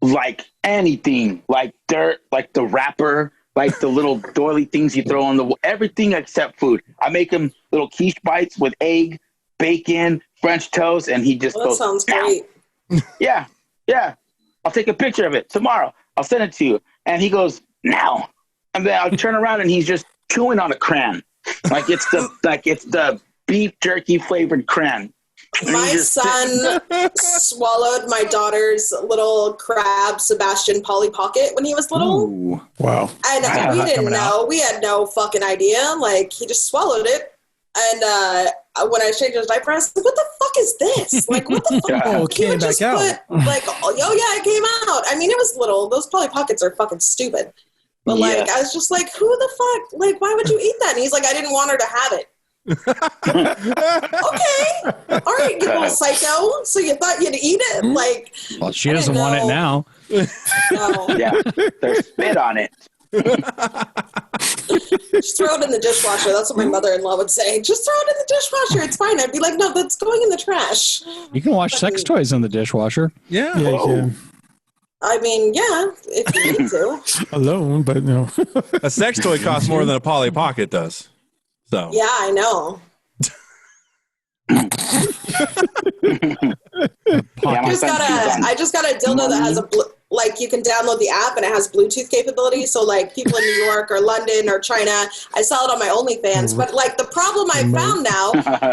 Like anything. Like dirt, like the wrapper, like the little doily things you throw on everything except food. I make him little quiche bites with egg, bacon, French toast, and he just goes, that sounds great. Yeah. I'll take a picture of it tomorrow. I'll send it to you. And he goes, "Now." And then I'll turn around and he's just chewing on a cran. Like it's the beef jerky flavored cran. My son swallowed my daughter's little crab Sebastian Polly Pocket when he was little. Ooh, wow. And we didn't know. We had no fucking idea. Like, he just swallowed it. And when I changed his diaper, I was like, "What the fuck is this? Like, what the fuck?" Oh, it came back out. It came out. I mean, it was little. Those Polly Pockets are fucking stupid. But, like, I was just like, who the fuck? Like, why would you eat that? And he's like, "I didn't want her to have it." Okay. All right, you little psycho. So you thought you'd eat it? Like, well, she doesn't want it now. No. Yeah, there's spit on it. Just throw it in the dishwasher. That's what my mother-in-law would say. Just throw it in the dishwasher. It's fine. I'd be like, "No, that's going in the trash." You can wash sex toys in the dishwasher. Yeah. Yeah, you can. I mean, yeah, if you need to. Alone, but no. A sex toy costs more than a Polly Pocket does. So Yeah, I know. I just got a dildo that has like you can download the app and it has Bluetooth capability. So like people in New York or London or China, I sell it on my OnlyFans. But like the problem I found now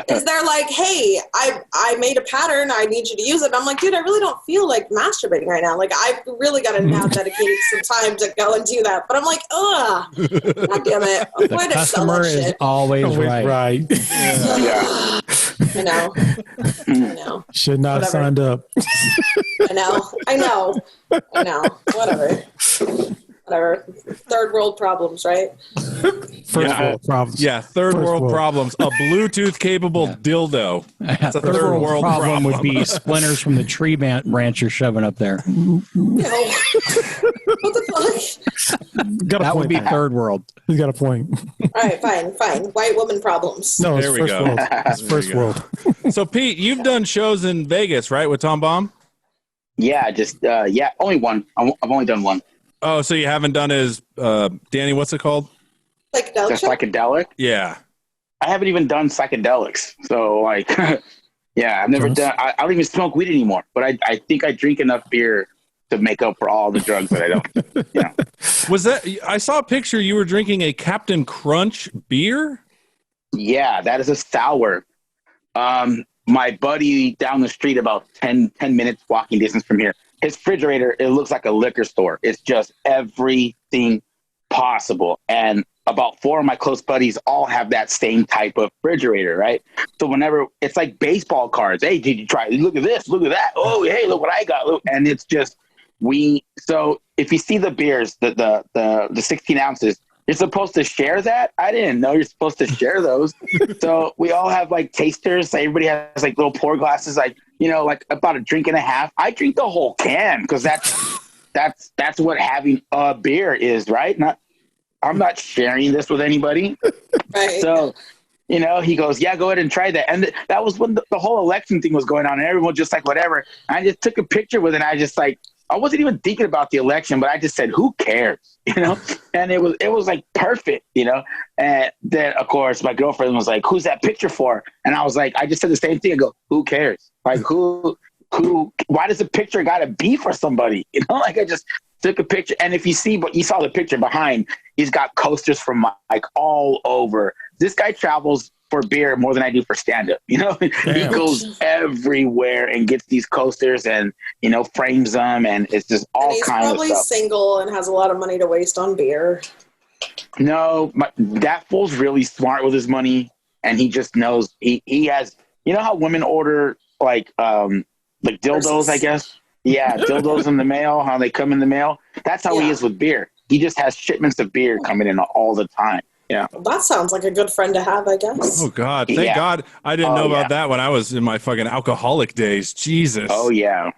is they're like, hey, I made a pattern. I need you to use it. And I'm like, dude, I really don't feel like masturbating right now. Like I've really got to now dedicate some time to go and do that. But I'm like, ugh, God damn it. Why did I sell that Customer is shit? always right. Right. Yeah. I know. Should not have Whatever. signed up. I know. Whatever. Third world problems, right? First world problems. Yeah, third world problems. A Bluetooth capable dildo. That's a third world problem. Would be splinters from the tree branch you're shoving up there. No. What the fuck? That would be third world. He's got a point. All right, fine. White woman problems. No, it's There we first go. world. It's first world. So, Pete, you've done shows in Vegas, right, with Tom Baum? Yeah, only one. I've only done one. Oh, so you haven't done his, Danny, what's it called? Psychedelic The show? psychedelic? Yeah. I haven't even done psychedelics. So, like, yeah, I've never done, I don't even smoke weed anymore. But I think I drink enough beer to make up for all the drugs that I don't. Yeah. Was that, I saw a picture you were drinking a Captain Crunch beer? Yeah, that is a sour. My buddy down the street, about 10 minutes walking distance from here, his refrigerator, it looks like a liquor store. It's just everything possible. And about 4 of my close buddies all have that same type of refrigerator, right? So whenever it's like baseball cards, hey, did you try? Look at this, look at that. Oh, hey, look what I got. Look. And it's just so if you see the beers, the 16 ounces, you're supposed to share that? I didn't know you're supposed to share those. So we all have like tasters. So everybody has like little pour glasses, like, like about a drink and a half. I drink the whole can because that's what having a beer is, right? I'm not sharing this with anybody. Right. So, he goes, yeah, go ahead and try that. And that was when the whole election thing was going on and everyone was just like, whatever. And I just took a picture with it. And I just like, I wasn't even thinking about the election, but I just said, who cares? And it was like perfect, and then of course my girlfriend was like, who's that picture for? And I was like, I just said the same thing. I go, who cares? Like who, why does a picture gotta be for somebody? Like I just took a picture. And if you saw the picture behind, he's got coasters from like all over. This guy travels for beer more than I do for stand-up. He goes everywhere and gets these coasters and, frames them. And it's just all kinds of stuff. He's probably single and has a lot of money to waste on beer. No, that fool's really smart with his money. And he just knows he has, how women order like dildos, I guess. Yeah. Dildos in the mail, how they come in the mail. That's how he is with beer. He just has shipments of beer coming in all the time. Yeah. Well, that sounds like a good friend to have, I guess. Oh, God. Thank God I didn't know about that when I was in my fucking alcoholic days. Jesus. Oh, yeah.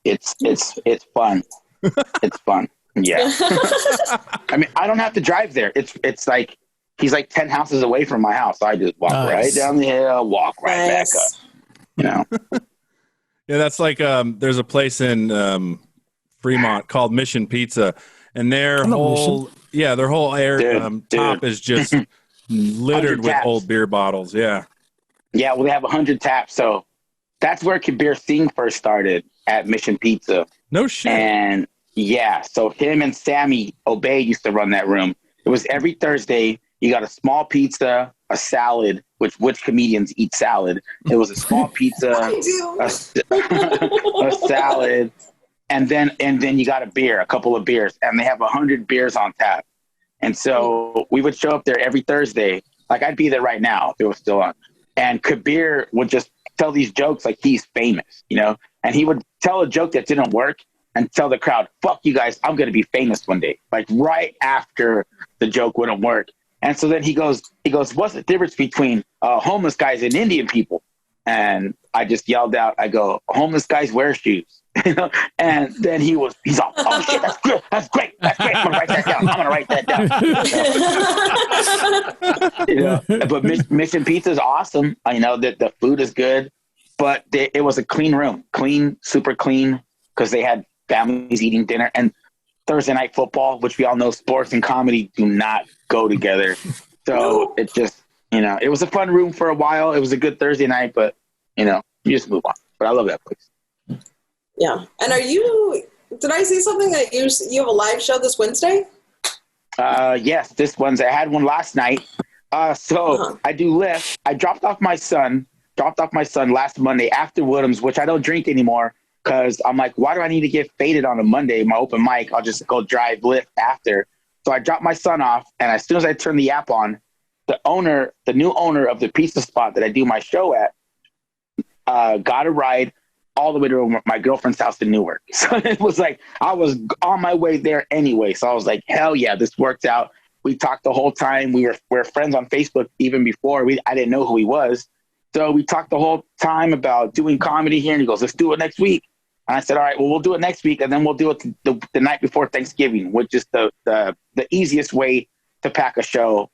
It's fun. It's fun. Yeah. I mean, I don't have to drive there. It's like he's like 10 houses away from my house. I just walk right down the hill, walk right back up. Yeah, that's like there's a place in Fremont called Mission Pizza, and their whole top is just littered with old beer bottles. Yeah. Yeah, well, they have 100 taps. So that's where Kabir Singh first started, at Mission Pizza. No shit. And yeah, so him and Sammy Obey used to run that room. It was every Thursday. You got a small pizza, a salad, which comedians eat salad. It was a small pizza, a salad, and then you got a couple of beers, and they have 100 beers on tap. And so we would show up there every Thursday. Like I'd be there right now if it was still on. And Kabir would just tell these jokes like he's famous, and he would tell a joke that didn't work and tell the crowd, fuck you guys, I'm going to be famous one day. Like right after the joke wouldn't work. And so then he goes, what's the difference between homeless guys and Indian people? And I just yelled out, I go, homeless guys wear shoes. And then he's all, oh shit, that's great. I'm going to write that down. But Mission Pizza is awesome. I know that the food is good, but it was a clean room, super clean, because they had families eating dinner. And Thursday night football, which we all know sports and comedy do not go together. So it just, it was a fun room for a while. It was a good Thursday night, but you just move on. But I love that place. Yeah. And did I see something that you have a live show this Wednesday? Yes, this Wednesday. I had one last night. I do lift. I dropped off my son last Monday after Woodham's, which I don't drink anymore because I'm like, why do I need to get faded on a Monday, my open mic? I'll just go drive lift after. So I dropped my son off, and as soon as I turned the app on, the new owner of the pizza spot that I do my show at, got a ride all the way to my girlfriend's house in Newark. So it was like I was on my way there anyway. So I was like, hell yeah, this worked out. We talked the whole time. We were friends on Facebook even before. I didn't know who he was. So we talked the whole time about doing comedy here. And he goes, let's do it next week. And I said, all right, well, we'll do it next week. And then we'll do it the night before Thanksgiving, which is the easiest way to pack a show.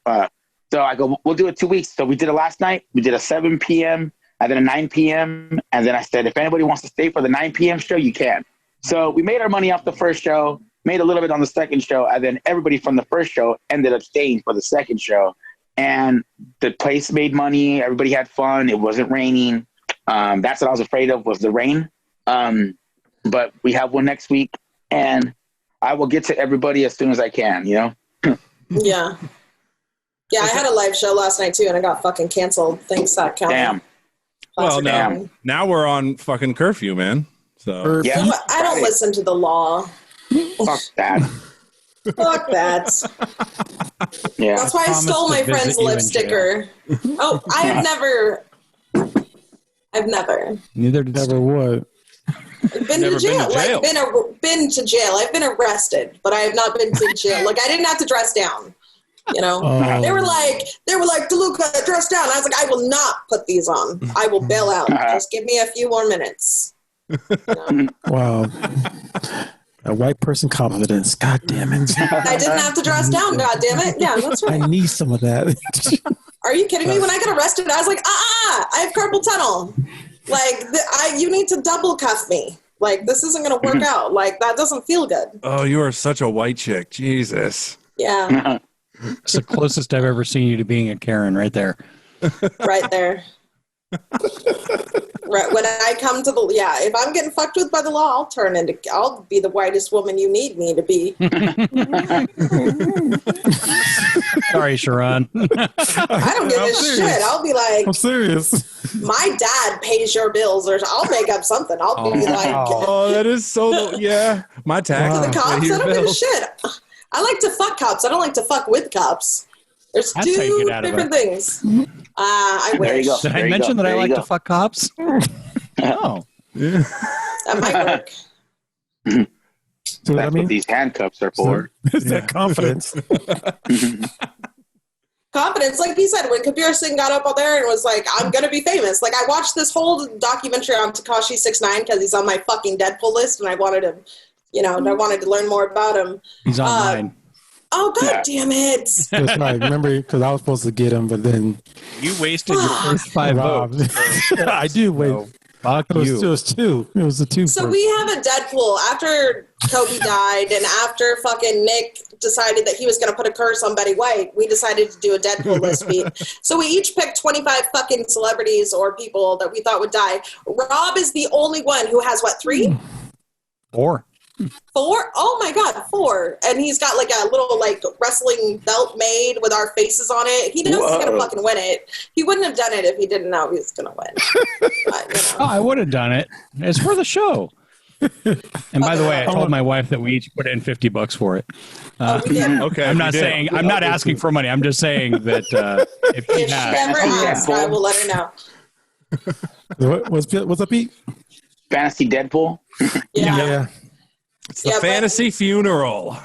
So I go, we'll do it 2 weeks. So we did it last night. We did a 7 p.m. and then a 9 p.m. And then I said, if anybody wants to stay for the 9 p.m. show, you can. So we made our money off the first show, made a little bit on the second show. And then everybody from the first show ended up staying for the second show. And the place made money. Everybody had fun. It wasn't raining. That's what I was afraid of, was the rain. But we have one next week, and I will get to everybody as soon as I can, Yeah. Yeah, I had a live show last night, too, and I got fucking canceled. Thanks, Zach County. Damn. Well, now we're on fucking curfew, man. So yeah, I don't listen to the law. Fuck that. Fuck that. Yeah. That's why I stole my friend's lip sticker. Oh, I've never. Neither did Never would. Been to jail. Been to jail. I've been arrested, but I have not been to jail. Like, I didn't have to dress down. They were like, DeLuca, dress down. I was like, I will not put these on. I will bail out. Just give me a few more minutes. Wow. A white person confidence. God damn it. I didn't have to dress down. God damn it. Yeah, that's right. I need some of that. Are you kidding me? When I got arrested, I was like, I have carpal tunnel. Like, you need to double cuff me. Like, this isn't going to work out. Like, that doesn't feel good. Oh, you are such a white chick. Jesus. Yeah. It's the closest I've ever seen you to being a Karen right there. Right there. Right. When I come to if I'm getting fucked with by the law, I'll be the whitest woman you need me to be. Sorry, CharRon. I don't give a shit. I'll be like, I'm serious. My dad pays your bills, or I'll make up something. I'll be like, oh, that is so, yeah. My taxes. The cops, I don't give a shit. I like to fuck cops. I don't like to fuck with cops. There's That's how you two get out of different it. things. I wish. There you go. Did I mention that I like to fuck cops? Oh. That might work. So That's what these handcuffs are for. It's that confidence. Confidence, like he said, when Kabir Singh got up out there and was like, I'm going to be famous. Like, I watched this whole documentary on Tekashi 6ix9ine because he's on my fucking Deadpool list, and I wanted him, I wanted to learn more about him. He's on mine. Oh, God damn it. That's right. Remember, because I was supposed to get him, but then You wasted your first 5 votes. I do wait. So, fuck It you. was 2. It was the 2. So we have a Deadpool after Kobe died and after fucking Nick decided that he was going to put a curse on Betty White. We decided to do a Deadpool list beat. So we each picked 25 fucking celebrities or people that we thought would die. Rob is the only one who has, 3? 4. 4? Oh my God, 4. And he's got like a little wrestling belt made with our faces on it. He knows he's going to fucking win it. He wouldn't have done it if he didn't know he was going to win. But, Oh, I would have done it. It's for the show. And by the way, I told my wife that we each put in $50 for it. Okay. I'm not saying I'm not asking for money. I'm just saying that if he if she has, ever asks, I will let her know. What's up, Pete? Fantasy Deadpool. Yeah. It's the fantasy funeral.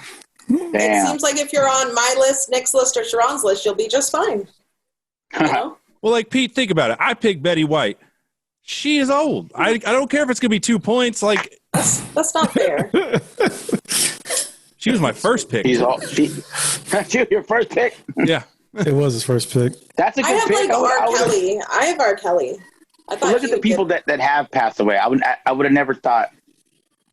Damn. It seems like if you're on my list, Nick's list, or CharRon's list, you'll be just fine. You know? Well, like Pete, think about it. I picked Betty White. She is old. I don't care if it's gonna be 2 points. Like That's not fair. she was my first pick. That's your first pick. Yeah. It was his first pick. That's a good I have pick. R. Kelly. I have R. Kelly. I thought Look at the people that have passed away. I would have never thought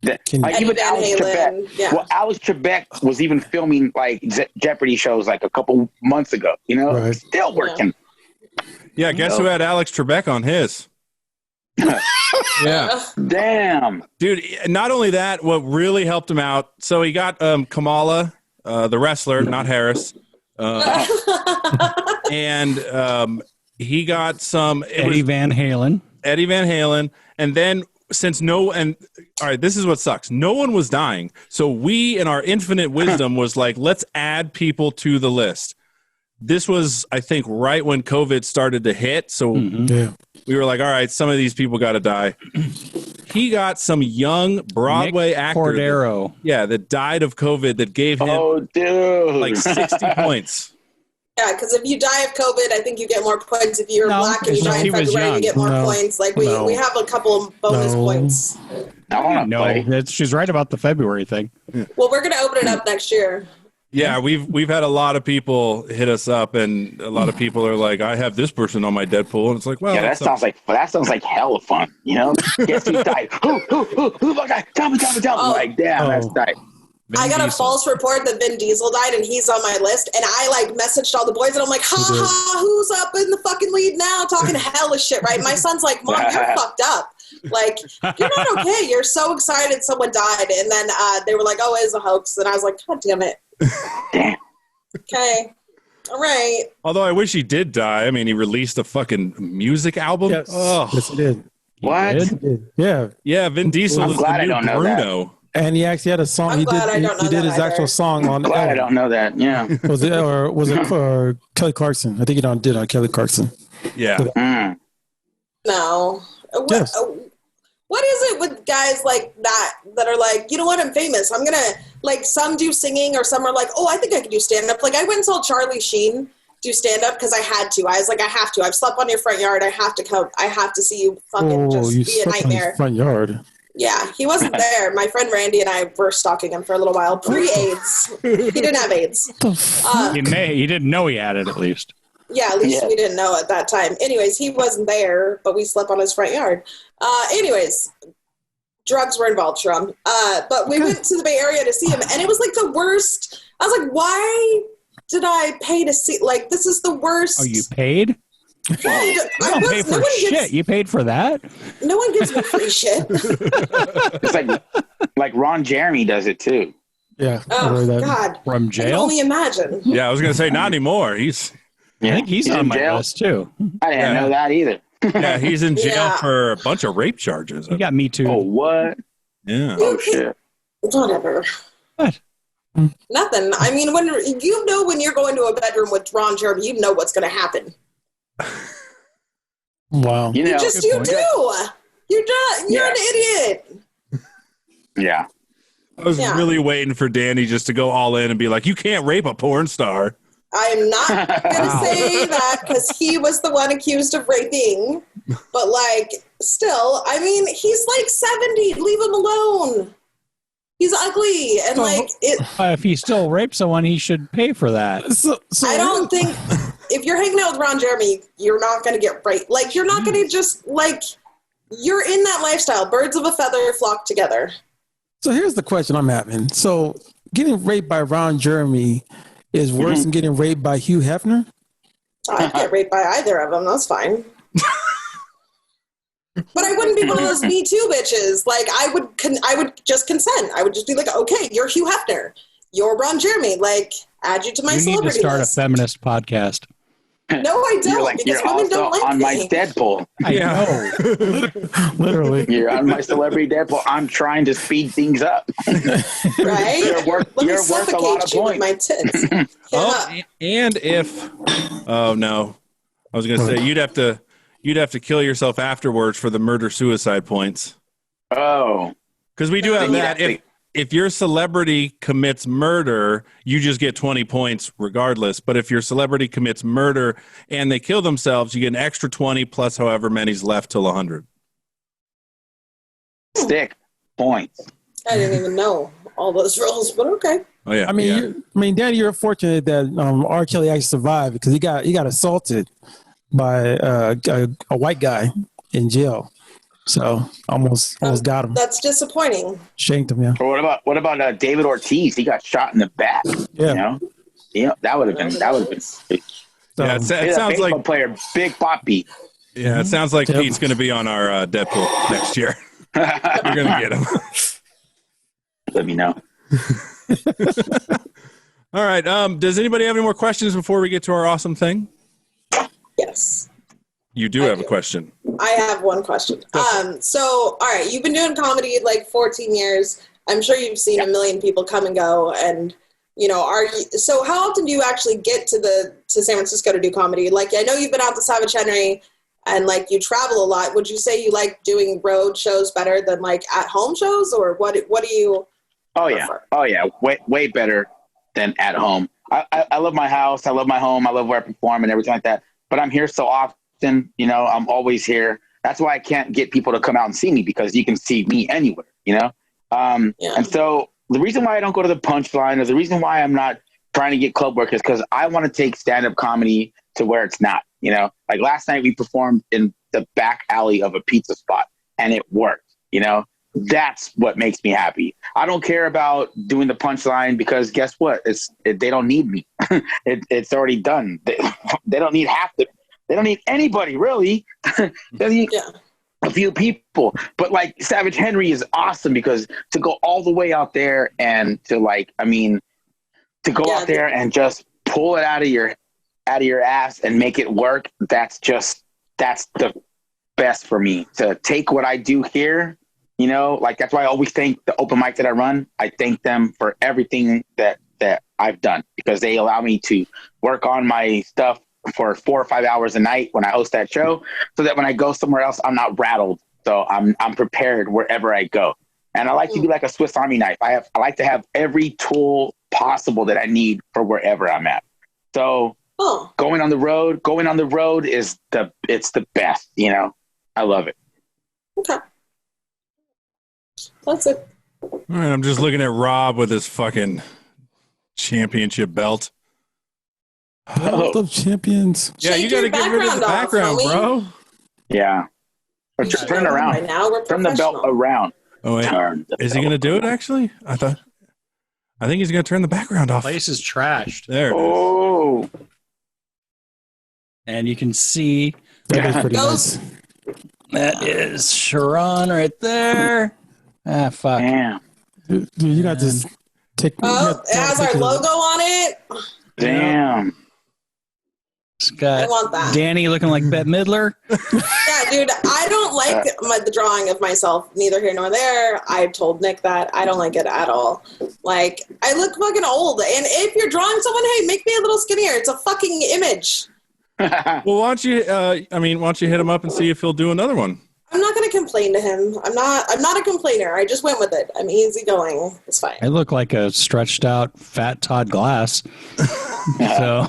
that. Like, even Van Alex Halen, Trebek. yeah. Well, Alex Trebek was even filming like Jeopardy shows like a couple months ago. Right. Still working. Yeah. Guess who had Alex Trebek on his? Yeah. Damn. Dude, not only that, what really helped him out, so he got Kamala, the wrestler, not Harris, and he got some Eddie Van Halen. And then all right, this is what sucks. No one was dying. So we, in our infinite wisdom, was like, let's add people to the list. This was, I think, right when COVID started to hit. So we were like, all right, some of these people got to die. He got some young Broadway actor. Cordero. That died of COVID that gave him like 60 points. Yeah, because if you die of COVID, I think you get more points. If you're black and you die in February, you get more points. Like we have a couple of bonus points. She's right about the February thing. Well, we're going to open it up next year. Yeah, we've had a lot of people hit us up, and a lot of people are like, "I have this person on my Deadpool," and it's like, well, that sounds like hell of fun, you know? Guess who died? Who my guy? Tell me. Like, damn, that's tight. I got a false report that Vin Diesel died, and he's on my list. And I like messaged all the boys, and I'm like, who's up in the fucking lead now, talking hellish shit, right? My son's like, Mom, you're fucked up. Like, you're not okay. You're so excited someone died, and then they were like, oh, it's a hoax, and I was like, God damn it. Okay. All right. Although I wish he did die. I mean, he released a fucking music album. Yes, yes he did. What? He did. Yeah. Yeah, Vin Diesel is the new Bruno. And he actually had a song. He did his actual song on. Glad I don't know that. Yeah. Was it Kelly Clarkson? I think he did on Kelly Clarkson. Yeah. No. Yes. What is it with guys like that are like, you know what, I'm famous. I'm going to, like, some do singing or some are like, oh, I think I could do stand-up. Like, I went and saw Charlie Sheen do stand-up because I had to. I was like, I have to. I've slept on your front yard. I have to come. I have to see you fucking be a nightmare. On front yard. Yeah, he wasn't there. My friend Randy and I were stalking him for a little while. Pre-AIDS. He didn't have AIDS. He didn't know he had it, at least. Yeah, at least we didn't know at that time. Anyways, he wasn't there, but we slept on his front yard. Anyways, drugs were involved, Sharon. But we went to the Bay Area to see him, and it was like the worst. I was like, why did I pay to see? Like, this is the worst. Oh, you paid? Yeah, you don't pay for shit. You paid for that? No one gives me free shit. It's like Ron Jeremy does it, too. Yeah. Oh, God. From jail? I can only imagine. Yeah, I was going to say, not anymore. I think he's on my list, too. I didn't know that either. Yeah, he's in jail for a bunch of rape charges. He got me too. Oh, what? Yeah. Oh, shit. Whatever. What? Nothing. I mean, when you're going to a bedroom with Ron Jeremy, you know what's going to happen. Wow. You know, you do. You're an idiot. Yeah. I was really waiting for Danny just to go all in and be like, you can't rape a porn star. I'm not going to say that because he was the one accused of raping. But, like, still, I mean, he's like 70. Leave him alone. He's ugly. And, if he still rapes someone, he should pay for that. So I don't think, if you're hanging out with Ron Jeremy, you're not going to get raped. Like, you're not going to just, like, you're in that lifestyle. Birds of a feather flock together. So here's the question I'm having. So getting raped by Ron Jeremy is worse than getting raped by Hugh Hefner? I'd get raped by either of them. That's fine. But I wouldn't be one of those Me Too bitches. Like, I would just consent. I would just be like, okay, you're Hugh Hefner. You're Ron Jeremy. Like, add you to my celebrity list. You need to start a feminist podcast. No, I don't. Because women don't like on me. my Deadpool. I know. Literally. You're on my celebrity Deadpool. I'm trying to speed things up. Right? You're worth a lot of points. With my tits. And if, oh no, I was going to say you'd have to kill yourself afterwards for the murder-suicide points. Oh. Because we do have that. If your celebrity commits murder, you just get 20 points regardless. But if your celebrity commits murder and they kill themselves, you get an extra 20 plus however many's left till 100. Stick points. I didn't even know all those rules, but okay. Oh yeah. I mean, Danny, you're fortunate that R. Kelly actually survived because he got assaulted by a white guy in jail. So almost got him. That's disappointing. Shanked him, yeah. Or what about David Ortiz? He got shot in the back. Yeah. You know, that would have been. Yeah, it sounds like player, big poppy. Yeah, it sounds like Pete's going to be on our Deadpool next year. You're going to get him. Let me know. All right. Does anybody have any more questions before we get to our awesome thing? Yes. You do have a question. I have one question. So, all right, you've been doing comedy like 14 years. I'm sure you've seen a million people come and go. And, you know, so how often do you actually get to San Francisco to do comedy? Like, I know you've been out to Savage Henry and like you travel a lot. Would you say you like doing road shows better than like at home shows, or what do you prefer? Oh yeah. Way better than at home. I love my house. I love my home. I love where I perform and everything like that. But I'm here so often, you know, I'm always here. That's why I can't get people to come out and see me, because you can see me anywhere, you know? And so the reason why I don't go to the Punchline, is the reason why I'm not trying to get club work, is because I want to take stand-up comedy to where it's not, you know? Like last night we performed in the back alley of a pizza spot and it worked, you know? That's what makes me happy. I don't care about doing the Punchline, because guess what? They don't need me. It's already done. They don't need they don't need anybody really. They need a few people. But like Savage Henry is awesome, because to go all the way out there and to go out there and just pull it out of your ass and make it work. That's the best for me. To take what I do here, you know, like that's why I always thank the open mic that I run. I thank them for everything that I've done, because they allow me to work on my stuff for 4 or 5 hours a night when I host that show, so that when I go somewhere else, I'm not rattled. So I'm prepared wherever I go. And I like to be like a Swiss Army knife. I like to have every tool possible that I need for wherever I'm at. So going on the road is it's the best, you know. I love it. Okay. That's it. All right, I'm just looking at Rob with his fucking championship belt. Belt of champions. Yeah, you got to get rid of the background, bro. Yeah. Or turn around. Right now, we're turn the belt around. Oh, wait. Is he going to do it, actually? I think he's going to turn the background off. Place is trashed. There it is. And you can see that is pretty nice. That is CharRon right there. Ah, fuck. Damn. Dude, you got this. It has our logo on it. Damn. It's got I want that. Danny looking like Bette Midler. Yeah, dude, I don't like the drawing of myself, neither here nor there. I told Nick that. I don't like it at all. Like, I look fucking old. And if you're drawing someone, hey, make me a little skinnier. It's a fucking image. Well, why don't you hit him up and see if he'll do another one? I'm not going to complain to him. I'm not a complainer. I just went with it. I'm easygoing. It's fine. I look like a stretched out fat Todd Glass. So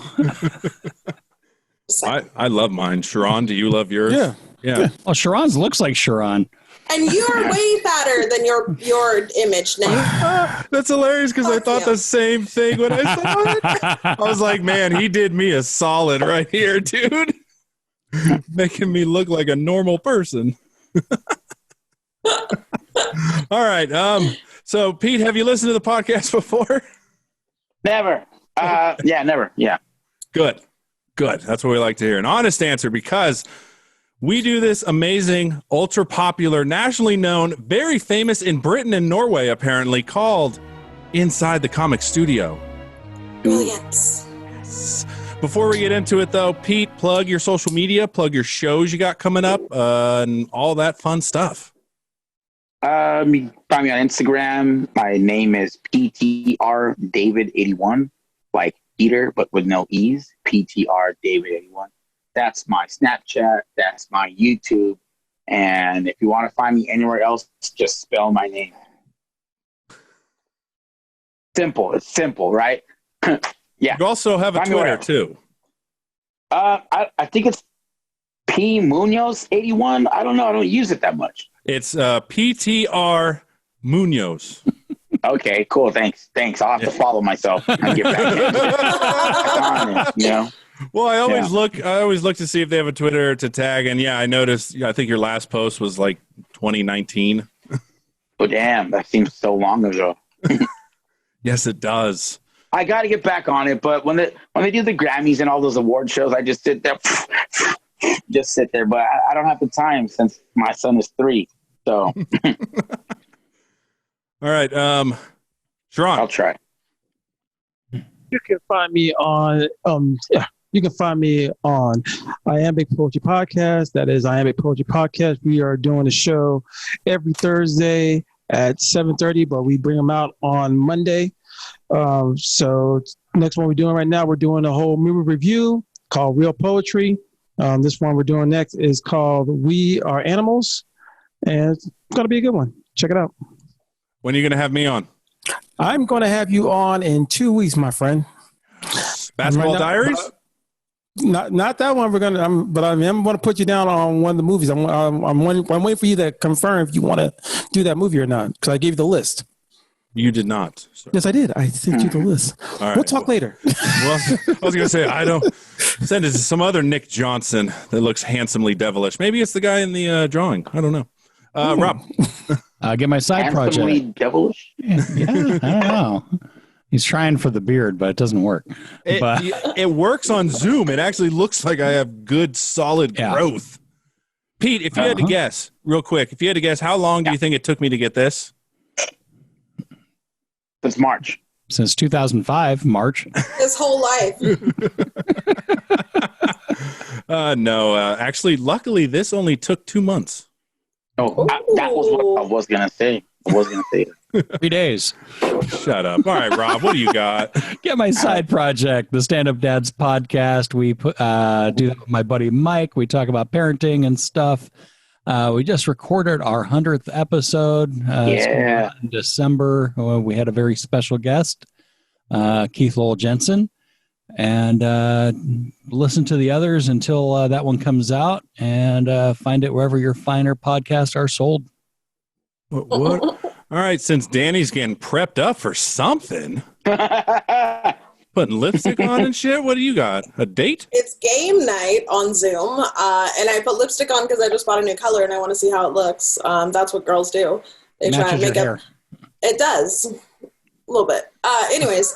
I love mine. CharRon, do you love yours? Yeah. Well, CharRon's looks like CharRon. And you're way fatter than your image, Nick. That's hilarious, because I thought the same thing when I saw it. I was like, man, he did me a solid right here, dude. Making me look like a normal person. All right. So, Pete, have you listened to the podcast before? Never. Never. Yeah. Good. That's what we like to hear. An honest answer, because we do this amazing, ultra popular, nationally known, very famous in Britain and Norway, apparently, called Inside the Comic Studio. Brilliant. Yes. Before we get into it, though, Pete, plug your social media, plug your shows you got coming up, and all that fun stuff. Find me on Instagram. My name is PTR David 81, like Peter, but with no E's. PTR David 81. That's my Snapchat. That's my YouTube. And if you want to find me anywhere else, just spell my name. Simple. It's simple, right? Yeah. You also have a Twitter, too. I think it's P Munoz 81. I don't know. I don't use it that much. It's PTR Munoz. Okay, cool. Thanks. I'll have to follow myself and get back in. Well, I always look to see if they have a Twitter to tag, and I noticed. I think your last post was like 2019. Oh, damn! That seems so long ago. Yes, it does. I got to get back on it, but when they do the Grammys and all those award shows, I just sit there just sit there. But I don't have the time since my son is 3. So. All right. CharRon. I'll try. You can find me on you can find me on Iambic Poetry Podcast. That is Iambic Poetry Podcast. We are doing a show every Thursday at 7:30, but we bring them out on Monday. So next one we're doing right now, we're doing a whole movie review called Real Poetry. This one we're doing next is called We Are Animals, and it's going to be a good one. Check it out. When are you going to have me on? I'm going to have you on in 2 weeks, my friend. Basketball Diaries? Not that one. But I'm going to put you down on one of the movies. I'm waiting for you to confirm if you want to do that movie or not, because I gave you the list. You did not. Sir. Yes, I did. I sent you the list. All right, we'll talk later. Well, I was going to say, I don't send it to some other Nick Johnson that looks handsomely devilish. Maybe it's the guy in the drawing. I don't know. Rob. Get my side Handsomely project. devilish? Yeah, I don't know. He's trying for the beard, but it doesn't work. It works on Zoom. It actually looks like I have good, solid growth. Pete, if you had to guess, real quick, if you had to guess, how long do you think it took me to get this? Since March. Since 2005, March. His whole life. No, actually, luckily, this only took 2 months. Oh, that was what I was going to say. 3 days. Shut up. All right, Rob, what do you got? Get my side project, the Stand Up Dads podcast. We do that with my buddy Mike. We talk about parenting and stuff. We just recorded our 100th episode. In December. We had a very special guest, Keith Lowell Jensen. And listen to the others until that one comes out, and find it wherever your finer podcasts are sold. What? All right, since Danny's getting prepped up for something, putting lipstick on and shit, what do you got? A date? It's game night on Zoom, and I put lipstick on because I just bought a new color and I want to see how it looks. That's what girls do. They try and make up. It does. A little bit. Anyways.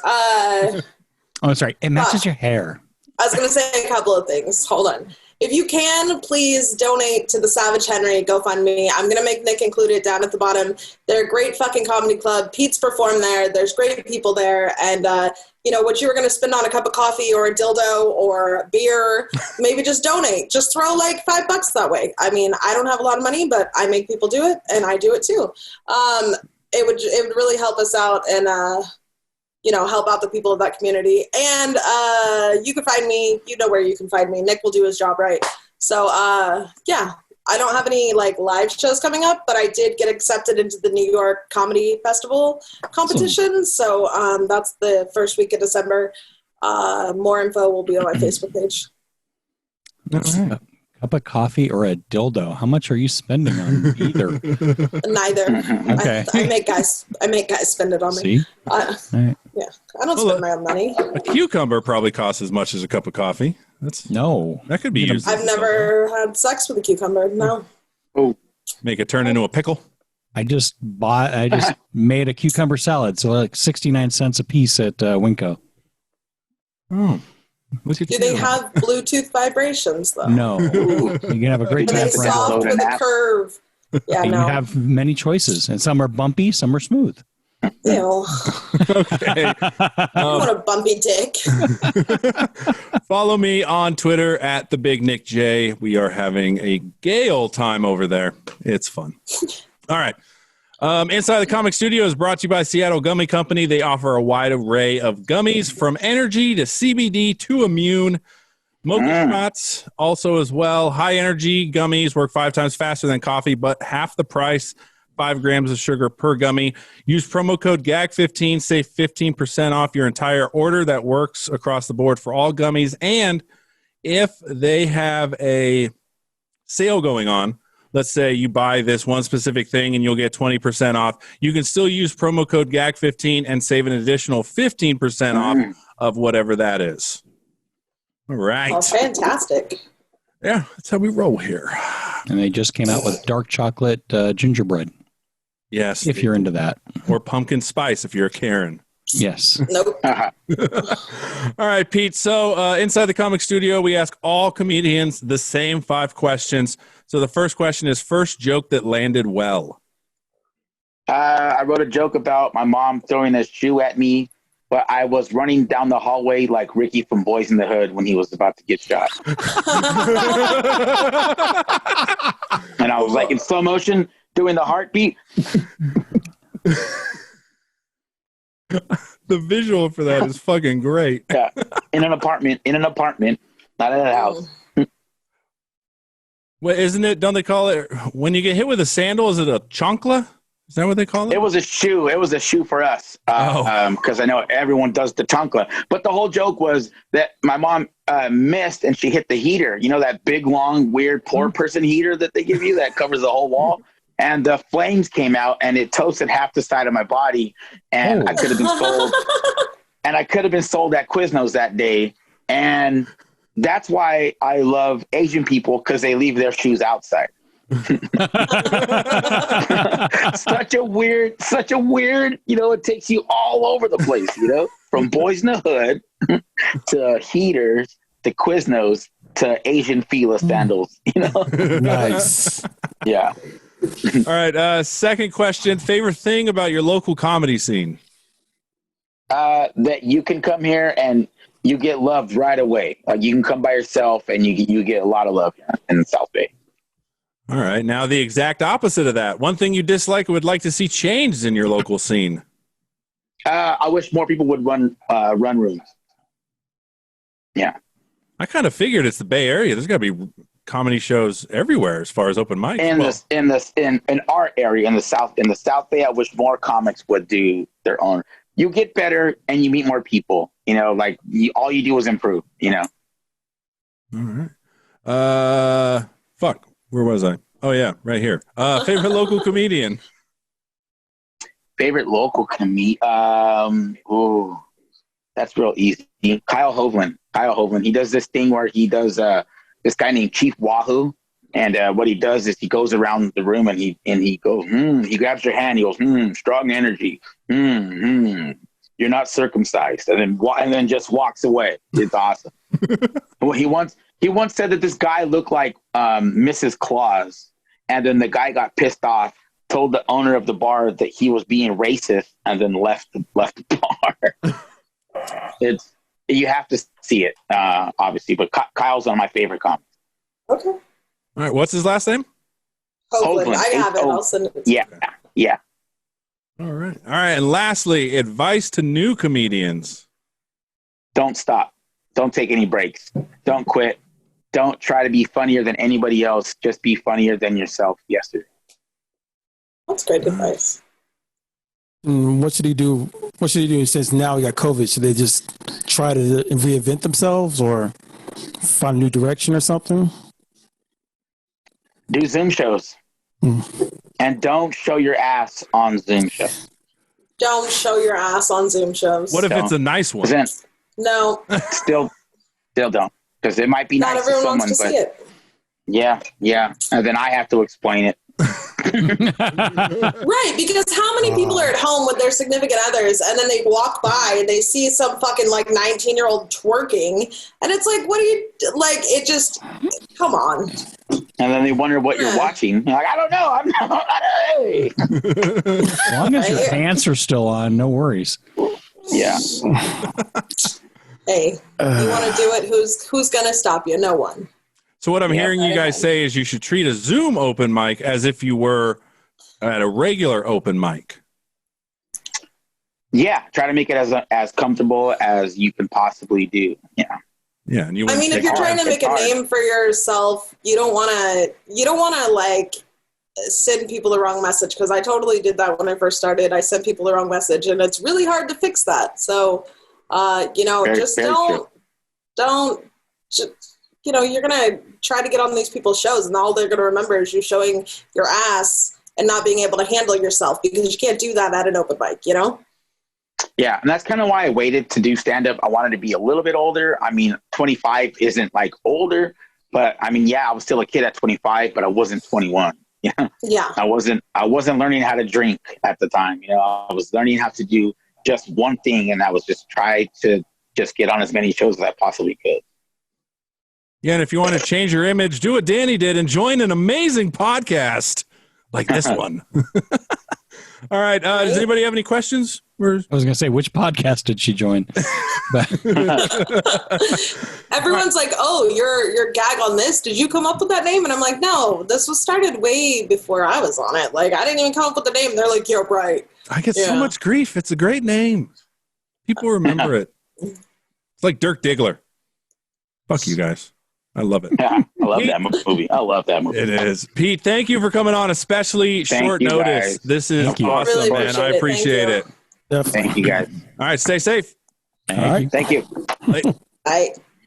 Oh, sorry. It matches your hair. I was going to say a couple of things. Hold on. If you can, please donate to the Savage Henry GoFundMe. I'm going to make Nick include it down at the bottom. They're a great fucking comedy club. Pete's performed there. There's great people there. And, what you were going to spend on a cup of coffee or a dildo or beer, maybe just donate. Just throw like $5 that way. I mean, I don't have a lot of money, but I make people do it, and I do it too. It would really help us out and, help out the people of that community. And you can find me, where you can find me. Nick will do his job right. So, I don't have any live shows coming up, but I did get accepted into the New York Comedy Festival competition. Awesome. So that's the first week of December. More info will be on my Facebook page. A cup of coffee or a dildo? How much are you spending on either? Neither. Okay. I make guys spend it on me. See? Right. Yeah, I don't spend my own money. A cucumber probably costs as much as a cup of coffee. That could be used. I've never had sex with a cucumber. No. Oh, make it turn into a pickle. I just made a cucumber salad, so like 69 cents a piece at Winco. Oh. Do they have Bluetooth vibrations though? No. You can have a great time. Are they soft with a curve? Yeah, no. You have many choices, and some are bumpy, some are smooth. Ew. Okay. I want a bumpy dick. Follow me on Twitter at the Big Nick J. We are having a gay old time over there. It's fun. All right. Inside the Comic Studio is brought to you by Seattle Gummy Company. They offer a wide array of gummies from energy to CBD to immune. Mocha shots also as well. High energy gummies work 5 times faster than coffee, but half the price. 5 grams of sugar per gummy. Use promo code GAG15, save 15% off your entire order. That works across the board for all gummies. And if they have a sale going on, let's say you buy this one specific thing and you'll get 20% off, you can still use promo code GAG15 and save an additional 15% off of whatever that is. All right. Oh, fantastic. Yeah, that's how we roll here. And they just came out with dark chocolate gingerbread. Yes. If you're into that. Or pumpkin spice if you're a Karen. Yes. Nope. All right, Pete. So inside the comic studio, we ask all comedians the same 5 questions. So the first question is first joke that landed well. I wrote a joke about my mom throwing a shoe at me, but I was running down the hallway like Ricky from Boys in the Hood when he was about to get shot. And I was like in slow motion doing the heartbeat. The visual for that is fucking great. Yeah. In an apartment, not at a house. Well, isn't it? Don't they call it when you get hit with a sandal? Is it a chancla? Is that what they call it? It was a shoe. It was a shoe for us. Because I know everyone does the chancla. But the whole joke was that my mom missed and she hit the heater. You know, that big, long, weird, poor person heater that they give you that covers the whole wall? And the flames came out and it toasted half the side of my body. And I could have been sold. And I could have been sold at Quiznos that day. And that's why I love Asian people, because they leave their shoes outside. such a weird, you know, it takes you all over the place, you know, from Boys in the Hood to heaters to Quiznos to Asian Fila sandals, you know. Nice. Yeah. All right. Second question. Favorite thing about your local comedy scene? That you can come here and you get loved right away. Like you can come by yourself and you get a lot of love in the South Bay. All right. Now the exact opposite of that. One thing you dislike or would like to see changed in your local scene? I wish more people would run rooms. Yeah. I kind of figured it's the Bay Area. There's got to be comedy shows everywhere as far as open mics. In our area, in the South Bay, I wish more comics would do their own. You get better and you meet more people. You know, like all you do is improve. You know. All right. Fuck. Where was I? Oh yeah, right here. Favorite local comedian. Favorite local comedian. Ooh, that's real easy. Kyle Hovland. He does this thing where he does this guy named Chief Wahoo, and what he does is he goes around the room and he goes, he grabs your hand, he goes, strong energy, you're not circumcised, and then just walks away. It's awesome. Well, he once said that this guy looked like Mrs. Claus, and then the guy got pissed off, told the owner of the bar that he was being racist, and then left the bar. You have to see it, obviously, but Kyle's one of my favorite comics. Okay. All right, what's his last name? Hovland. I have it. I'll send it. Yeah. All right. And lastly, advice to new comedians. Don't stop. Don't take any breaks. Don't quit. Don't try to be funnier than anybody else. Just be funnier than yourself yesterday. That's great advice. What should he do? What should he do since now we got COVID? Should they just try to reinvent themselves or find a new direction or something? Do Zoom shows. And don't show your ass on Zoom shows. Don't show your ass on Zoom shows. What if it's a nice one? No. Still don't. Because it might be Not nice to everyone someone, wants to but see it. Yeah. And then I have to explain it. Right, because how many people are at home with their significant others and then they walk by and they see some fucking like 19-year-old twerking and it's like, what are you like? It just, come on. And then they wonder what you're watching. You're like, I don't know. I'm not. Hey. As long as your pants are still on, no worries. Yeah. Hey, you want to do it? Who's gonna stop you? No one. So what I'm hearing you guys say is you should treat a Zoom open mic as if you were at a regular open mic. Yeah, try to make it as comfortable as you can possibly do. Yeah. Yeah, and if you're trying to make a name for yourself, you don't want to like send people the wrong message, because I totally did that when I first started. I sent people the wrong message, and it's really hard to fix that. So, you're going to try to get on these people's shows and all they're going to remember is you showing your ass and not being able to handle yourself, because you can't do that at an open mic, you know? Yeah. And that's kind of why I waited to do stand-up. I wanted to be a little bit older. I mean, 25 isn't like older, but I mean, yeah, I was still a kid at 25, but I wasn't 21. Yeah. Yeah. I wasn't learning how to drink at the time. You know, I was learning how to do just one thing, and that was just try to just get on as many shows as I possibly could. Yeah, and if you want to change your image, do what Danny did and join an amazing podcast like this one. All right. Does anybody have any questions? I was going to say, which podcast did she join? Everyone's like, "Oh, you're Gag on This. Did you come up with that name?" And I'm like, "No, this was started way before I was on it. Like, I didn't even come up with the name." They're like, "You're right." I get so much grief. It's a great name. People remember it. It's like Dirk Diggler. Fuck you guys. I love it. Yeah, I love that movie. I love that movie. It is. Pete, thank you for coming on, especially short notice. Guys. This is awesome, really man. I appreciate it. Thank you, guys. All right, stay safe. All right. Thank you. Bye. Bye.